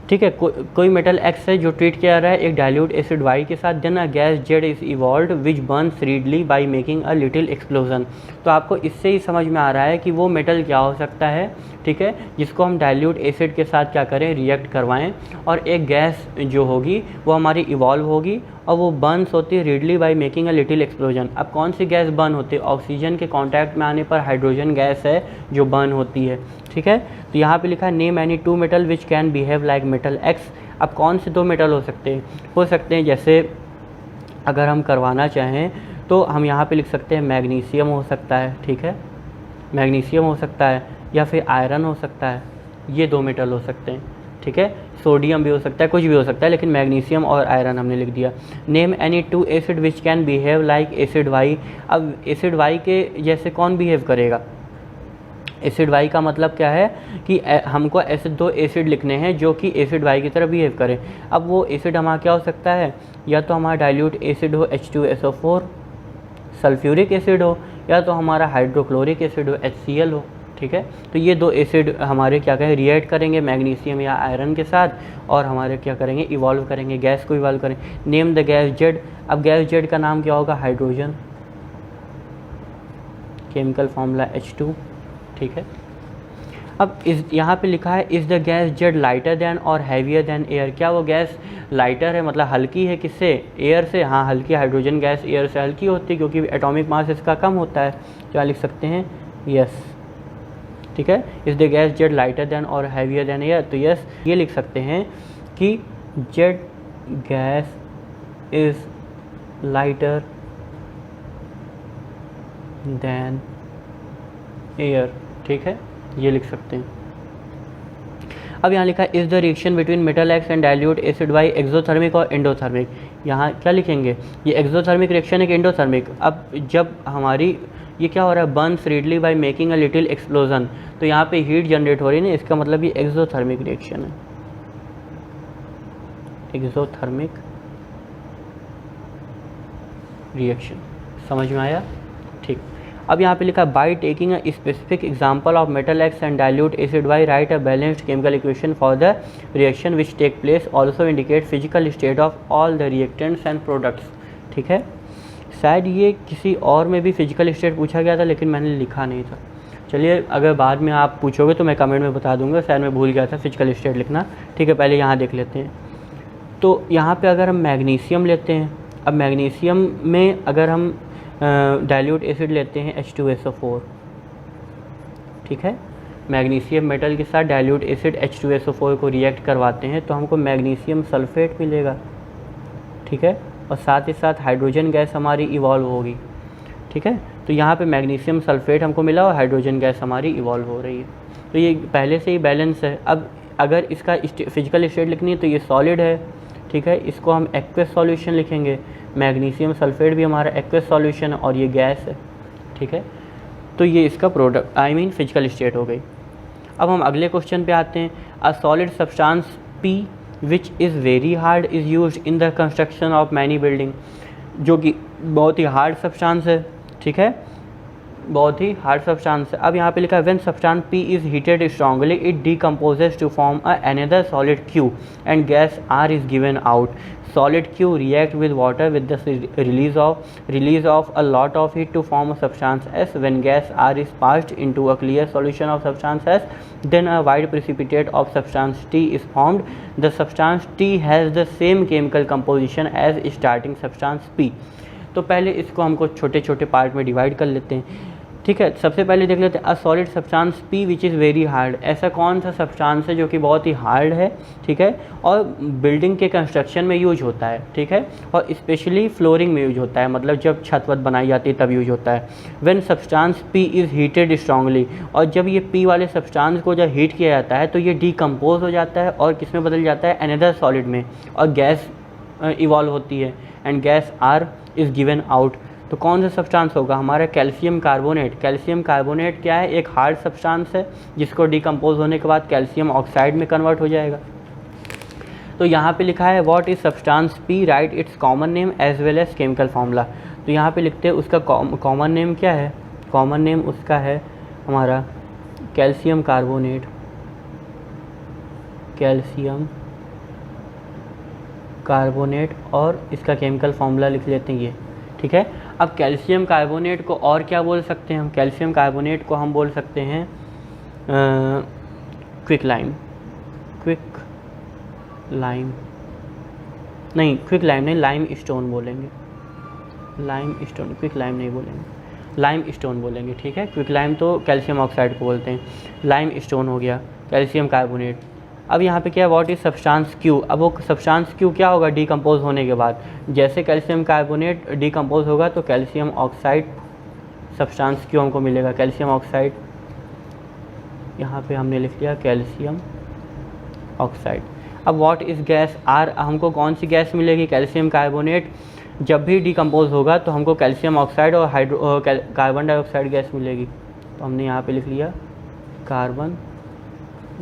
ठीक है। कोई मेटल X है जो ट्रीट किया रहा है एक डाइल्यूट एसिड Y के साथ, then a gas Z is evolved which burns readily by making a little explosion. तो आपको इससे ही समझ में आ रहा है कि वो मेटल क्या हो सकता है, ठीक है, जिसको हम डाइल्यूट एसिड के साथ क्या करें, रिएक्ट करवाएं, और एक गैस जो होगी वो हमारी इवॉल्व होगी और वो बर्न्स होती है readily by making a little explosion. अब कौन सी गैस बर्न होती है, ऑक्सीजन के कांटेक्ट में आने पर हाइड्रोजन गैस है जो बर्न होती है, ठीक है। तो यहाँ पे लिखा है name any 2 metal which can behave like metal X। अब कौन से 2 मेटल हो सकते हैं, जैसे अगर हम करवाना चाहें तो हम यहाँ पे लिख सकते हैं मैग्नीशियम हो सकता है, ठीक है, मैग्नीशियम हो सकता है, या फिर आयरन हो सकता है, ये 2 मेटल हो सकते हैं, ठीक है। सोडियम भी हो सकता है, कुछ भी हो सकता है, लेकिन मैग्नीशियम और आयरन हमने लिख दिया। Name any 2 acid which can behave like acid Y। अब एसिड Y के जैसे कौन बिहेव करेगा, एसिड Y का मतलब क्या है कि हमको ऐसे 2 एसिड लिखने हैं जो कि एसिड Y की तरह बिहेव करें। अब वो एसिड हमारा क्या हो सकता है, या तो हमारा डाइल्यूट एसिड हो H2SO4, सल्फ्यूरिक एसिड हो, या तो हमारा हाइड्रोक्लोरिक एसिड हो HCl हो, ठीक है। तो ये 2 एसिड हमारे क्या कहें, रिएक्ट करेंगे मैग्नीशियम या आयरन के साथ, और हमारे क्या करेंगे, इवॉल्व करेंगे, गैस को इवॉल्व करेंगे। Name the gas Z। अब गैस Z का नाम क्या होगा, हाइड्रोजन, केमिकल फार्मूला H2, ठीक है। अब इस यहाँ पे लिखा है is the gas Z lighter then और हैवियर दैन एयर। क्या वो गैस लाइटर है, मतलब हल्की है, किससे, एयर से। हाँ, हल्की, हाइड्रोजन गैस एयर से हल्की होती है क्योंकि एटॉमिक मास इसका कम होता है। क्या लिख सकते हैं, यस, ठीक है। Is the gas Z lighter then और हैवियर दैन एयर, तो यस ये लिख सकते हैं कि Z gas is lighter then air, ठीक है, ये लिख सकते हैं। अब यहाँ लिखा है is the reaction between metal X and dilute acid Y exothermic और एंडोथर्मिक। यहाँ क्या लिखेंगे, ये एक्सोथर्मिक रिएक्शन है कि एंडोथर्मिक। अब जब हमारी ये क्या हो रहा है, Burns readily by making a little explosion, तो यहाँ पे हीट जनरेट हो रही है ना, इसका मतलब ये एक्सोथर्मिक रिएक्शन है, एक्सोथर्मिक रिएक्शन। समझ में आया, ठीक। अब यहाँ पे लिखा है by taking a specific example of metal X and dilute acid Y write a balanced chemical equation for the reaction which take place, also indicate physical state of all the reactants and products, ठीक है। शायद ये किसी और में भी physical state पूछा गया था, लेकिन मैंने लिखा नहीं था। चलिए, अगर बाद में आप पूछोगे तो मैं कमेंट में बता दूंगा, शायद मैं भूल गया था फिजिकल स्टेट लिखना। ठीक है, पहले यहाँ देख लेते हैं। तो यहाँ पे अगर हम मैग्नीशियम लेते हैं, अब मैग्नीशियम में अगर हम डाइल्यूट एसिड लेते हैं H2SO4, ठीक है, मैग्नीशियम मेटल के साथ डाइल्यूट एसिड H2SO4 को रिएक्ट करवाते हैं तो हमको मैग्नीशियम सल्फेट मिलेगा। ठीक है, और साथ ही साथ हाइड्रोजन गैस हमारी इवॉल्व होगी। ठीक है, तो यहाँ पे मैग्नीशियम सल्फेट हमको मिला और हाइड्रोजन गैस हमारी इवॉल्व हो रही है। तो ये पहले से ही बैलेंस है। अब अगर इसका फिजिकल स्टेट लिखनी है तो ये सॉलिड है। ठीक है, इसको हम एक्वस सॉल्यूशन लिखेंगे। मैग्नीशियम सल्फेट भी हमारा एक्वस सॉल्यूशन है और ये गैस है। ठीक है, तो ये इसका प्रोडक्ट फिजिकल स्टेट हो गई। अब हम अगले क्वेश्चन पे आते हैं। A solid substance P which is very hard is used in the construction of many building, जो कि बहुत ही हार्ड सब्सटेंस है। ठीक है, बहुत ही हार्ड सब्सटेंस है। अब यहाँ पे लिखा है when substance P is heated strongly it decomposes to form another solid Q and gas R is given out. Solid Q react with water with the release of a lot of heat to form a substance S. When gas R is passed into a clear solution of substance S, then a white precipitate of substance T is formed. The substance T has the same chemical composition as starting substance P. तो पहले इसको हमको छोटे छोटे part में divide कर लेते हैं। ठीक है, सबसे पहले देख लेते हैं a solid substance P which is very hard. ऐसा कौन सा सब्सटेंस है जो कि बहुत ही हार्ड है। ठीक है, और बिल्डिंग के कंस्ट्रक्शन में यूज होता है। ठीक है, और स्पेशली फ्लोरिंग में यूज होता है, मतलब जब छत वत बनाई जाती है तब यूज होता है। When substance P is heated strongly, और जब ये P वाले सब्सटेंस को जब हीट किया जाता है तो ये डिकम्पोज हो जाता है और किस में बदल जाता है, अनदर सॉलिड में, और गैस इवॉल्व होती है and gas R is given out. तो कौन सा सब्सटेंस होगा हमारा, कैल्शियम कार्बोनेट। कैल्शियम कार्बोनेट क्या है, एक हार्ड सब्सटेंस है जिसको डिकम्पोज होने के बाद कैल्शियम ऑक्साइड में कन्वर्ट हो जाएगा। तो यहाँ पे लिखा है what is substance P, write its common name as well as chemical formula. तो यहाँ पे लिखते हैं उसका कॉमन नेम क्या है, कॉमन नेम उसका है हमारा कैल्शियम कार्बोनेट। कैल्शियम कार्बोनेट, और इसका केमिकल फार्मूला लिख लेते हैं ये। ठीक है, अब कैल्शियम कार्बोनेट को और क्या बोल सकते हैं हम, कैल्शियम कार्बोनेट को हम बोल सकते हैं क्विक लाइम नहीं, लाइम स्टोन बोलेंगे। लाइम स्टोन, क्विक लाइम नहीं बोलेंगे, लाइम स्टोन बोलेंगे। ठीक है, क्विक लाइम तो कैल्शियम ऑक्साइड को बोलते हैं, लाइम स्टोन हो गया कैल्शियम कार्बोनेट। अब यहाँ पे क्या है, व्हाट इज सब्सटेंस Q। अब वो सब्सटेंस Q क्या होगा डिकम्पोज होने के बाद, जैसे कैल्शियम कार्बोनेट डिकम्पोज होगा तो कैल्शियम ऑक्साइड सब्सटेंस Q हमको मिलेगा, कैल्शियम ऑक्साइड। यहाँ पे हमने लिख लिया कैल्शियम ऑक्साइड। अब व्हाट इज़ गैस R, हमको कौन सी गैस मिलेगी, कैल्शियम कार्बोनेट जब भी डिकम्पोज होगा तो हमको कैल्शियम ऑक्साइड और कार्बन डाइऑक्साइड गैस मिलेगी। तो हमने यहाँ पे लिख लिया कार्बन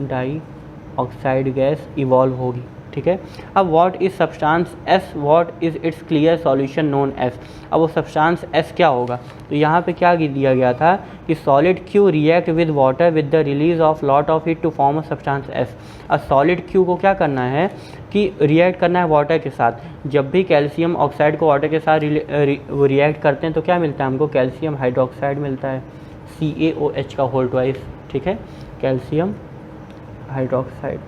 डाइऑक्साइड गैस इवॉल्व होगी। ठीक है, अब what is substance S, what is it's clear solution known as. अब वो सब्सटेंस S क्या होगा, तो यहाँ पे क्या दिया गया था कि solid Q react with water with the release of lot of heat to form a substance S। अब सॉलिड Q को क्या करना है कि रिएक्ट करना है वाटर के साथ। जब भी कैल्शियम ऑक्साइड को वाटर के साथ रिएक्ट करते हैं तो क्या मिलता है हमको, कैल्शियम हाइड्रोक्साइड मिलता है, CaOH का होल ट्वाइस। ठीक है, कैल्शियम हाइड्रोक्साइड,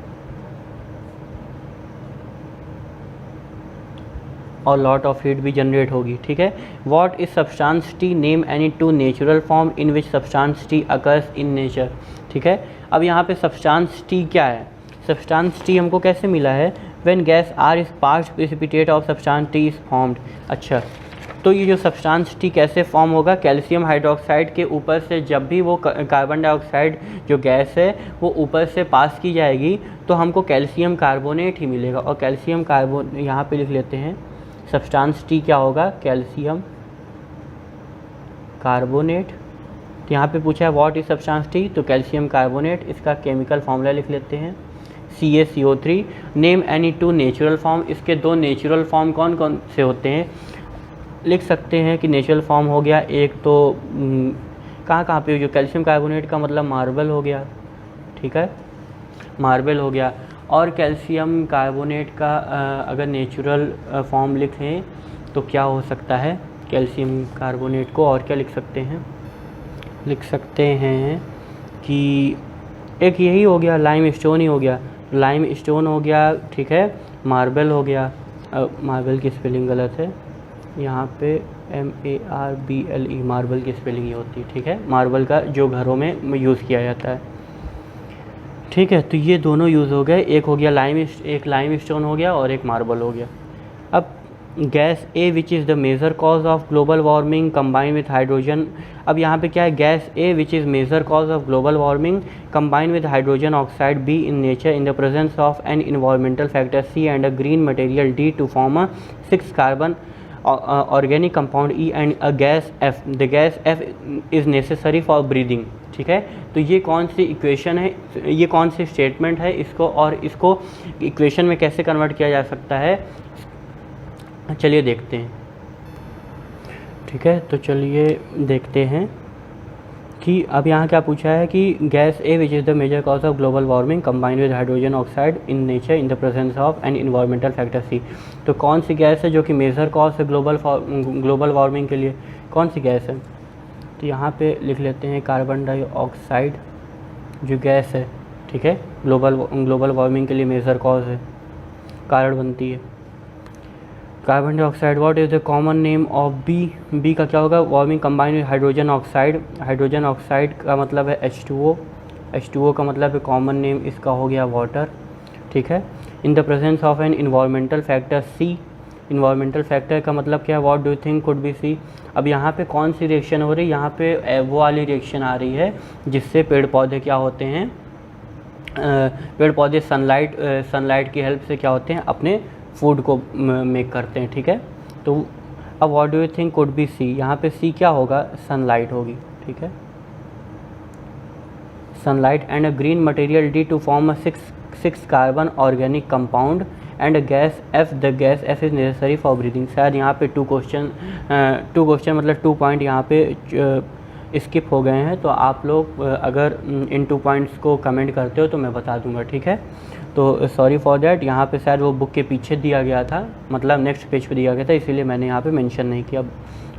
और लॉट ऑफ हीट भी जनरेट होगी। ठीक है, what is substance T, name any two natural form in which substance T occurs in nature. ठीक है, अब यहाँ पे सब्सटेंस T क्या है, सब्सटेंस T हमको कैसे मिला है, when gas R is passed precipitate of substance T is formed. अच्छा, तो ये जो सब्सटेंस T कैसे फॉर्म होगा, कैल्शियम हाइड्रोक्साइड के ऊपर से जब भी वो कार्बन डाइऑक्साइड जो गैस है वो ऊपर से पास की जाएगी तो हमको कैल्शियम कार्बोनेट ही मिलेगा। और कैल्शियम कार्बोनेट यहाँ पे लिख लेते हैं, सब्सटेंस T क्या होगा, कैल्शियम कार्बोनेट। तो यहाँ पे पूछा है व्हाट इज सब्सटेंस T, तो कैल्शियम कार्बोनेट, इसका केमिकल फार्मूला लिख लेते हैं CaCO3। Name any two natural form, इसके दो नेचुरल फॉर्म कौन कौन से होते हैं, लिख सकते हैं कि नेचुरल फॉर्म हो गया एक तो कहाँ पे, जो कैल्शियम कार्बोनेट का मतलब मार्बल हो गया। ठीक है, मार्बल हो गया। और कैल्शियम कार्बोनेट का अगर नेचुरल फॉर्म लिखें तो क्या हो सकता है, कैल्शियम कार्बोनेट को। और क्या लिख सकते हैं, लिख सकते हैं कि एक यही हो गया, लाइम स्टोन ही हो गया, लाइम स्टोन हो गया, ठीक है। मार्बल हो गया, मार्बल की स्पेलिंग गलत है यहाँ पे, MARBLE, मार्बल की स्पेलिंग ये होती है, ठीक है। मार्बल का जो घरों में यूज़ किया जाता है, ठीक है। तो ये दोनों यूज़ हो गए, एक हो गया एक लाइम स्टोन हो गया और एक मार्बल हो गया। अब gas A which is the major cause of global warming combine with hydrogen. अब यहाँ पे क्या है, gas A which is major cause of global warming combine with hydrogen oxide B in nature in the presence of an environmental factor C and a green material D to form a 6 carbon organic compound E and a gas F. The gas F is necessary for breathing, ठीक है। तो ये कौन सी equation है, ये कौन सी statement है, इसको और इसको इक्वेशन में कैसे कन्वर्ट किया जा सकता है, चलिए देखते हैं, ठीक है। तो चलिए देखते हैं कि अब यहाँ क्या पूछा है कि gas A which is the major cause of global warming combined with hydrogen oxide in nature in the presence of an environmental factor C. तो कौन सी गैस है जो कि मेजर कॉज है ग्लोबल वार्मिंग के लिए, कौन सी गैस है। तो यहाँ पे लिख लेते हैं कार्बन डाइऑक्साइड जो गैस है, ठीक है, ग्लोबल वार्मिंग के लिए मेजर कॉज है, कारण बनती है। Carbon dioxide, what is the common name of B. B का क्या होगा, warming combined with hydrogen oxide. Hydrogen oxide का मतलब है H2O, H2O का मतलब है कॉमन नेम इसका हो गया वाटर, ठीक है। In the presence of an environmental factor C. Environmental factor का मतलब क्या है, what do you think could be C. अब यहाँ पे कौन सी रिएक्शन हो रही है, यहाँ पे वो वाली रिएक्शन आ रही है जिससे पेड़ पौधे क्या होते हैं, पेड़ पौधे सनलाइट की हेल्प से क्या होते हैं, अपने फूड को मेक करते हैं, ठीक है। तो अब what do you think could be C, यहाँ पे सी क्या होगा, सनलाइट होगी, ठीक है, sunlight and a green material D to form a 6 carbon organic compound and gas F. The gas F is necessary for breathing. शायद यहाँ पे 2 क्वेश्चन मतलब 2 पॉइंट यहाँ पे स्किप हो गए हैं, तो आप लोग अगर इन 2 पॉइंट्स को कमेंट करते हो तो मैं बता दूंगा, ठीक है। तो सॉरी फॉर दैट, यहाँ पे शायद वो बुक के पीछे दिया गया था, मतलब नेक्स्ट पेज पे दिया गया था, इसीलिए मैंने यहाँ पे मेंशन नहीं किया,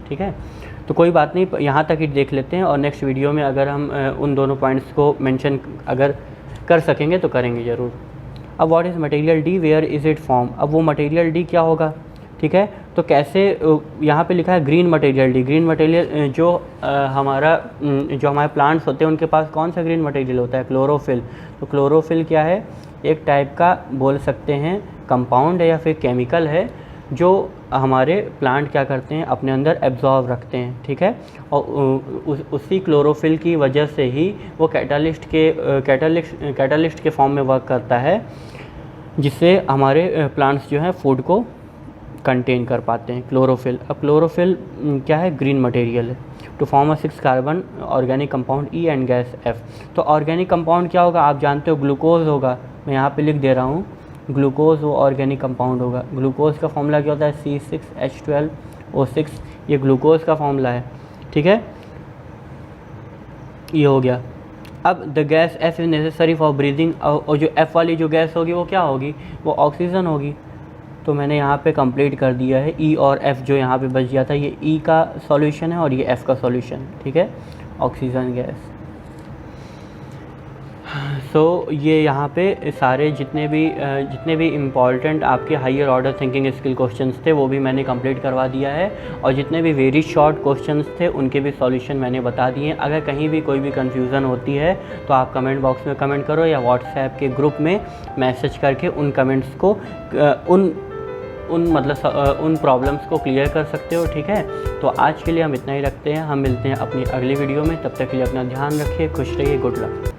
ठीक है। तो कोई बात नहीं, यहाँ तक ही देख लेते हैं और नेक्स्ट वीडियो में अगर हम उन दोनों पॉइंट्स को मेंशन अगर कर सकेंगे तो करेंगे ज़रूर। अब what is material D, where is it form. अब वो मटेरियल डी क्या होगा, ठीक है। तो कैसे, यहाँ पे लिखा है green material D. Green material जो हमारे प्लांट्स होते हैं उनके पास कौन सा ग्रीन मटेरियल होता है, क्लोरोफिल। तो क्लोरोफिल क्या है, एक टाइप का बोल सकते हैं कंपाउंड है या फिर केमिकल है जो हमारे प्लांट क्या करते हैं, अपने अंदर एब्जॉर्ब रखते हैं, ठीक है। और उसी क्लोरोफिल की वजह से ही वो कैटलिस्ट के फॉर्म में वर्क करता है, जिससे हमारे प्लांट्स जो हैं फूड को कंटेन कर पाते हैं, क्लोरोफिल। अब क्लोरोफिल क्या है, ग्रीन मटेरियल है। To form a 6 carbon organic compound E and gas F. तो ऑर्गेनिक कंपाउंड क्या होगा, आप जानते हो ग्लूकोज होगा, मैं यहाँ पे लिख दे रहा हूँ, ग्लूकोज वो ऑर्गेनिक कंपाउंड होगा। ग्लूकोज का फॉर्मूला क्या होता है, C6H12O6, ये ग्लूकोज का फॉर्मूला है, ठीक है, ये हो गया। अब the gas F is necessary for breathing, और जो एफ वाली जो गैस होगी वो क्या होगी, वो ऑक्सीजन होगी। तो मैंने यहाँ पे कंप्लीट कर दिया है, ई और एफ जो यहाँ पे बच गया था, ये ई का सॉल्यूशन है और ये एफ का सॉल्यूशन, ठीक है, ऑक्सीजन गैस। सो ये यहाँ पे सारे जितने भी इम्पॉर्टेंट आपके higher order thinking skill questions थे वो भी मैंने कंप्लीट करवा दिया है, और जितने भी वेरी शॉर्ट क्वेश्चंस थे उनके भी सॉल्यूशन मैंने बता दिए हैं। अगर कहीं भी कोई भी कन्फ्यूज़न होती है तो आप कमेंट बॉक्स में कमेंट करो या व्हाट्सएप के ग्रुप में मैसेज करके उन कमेंट्स को उन प्रॉब्लम्स को क्लियर कर सकते हो, ठीक है। तो आज के लिए हम इतना ही रखते हैं, हम मिलते हैं अपनी अगली वीडियो में, तब तक के लिए अपना ध्यान रखिए, खुश रहिए, गुड लक।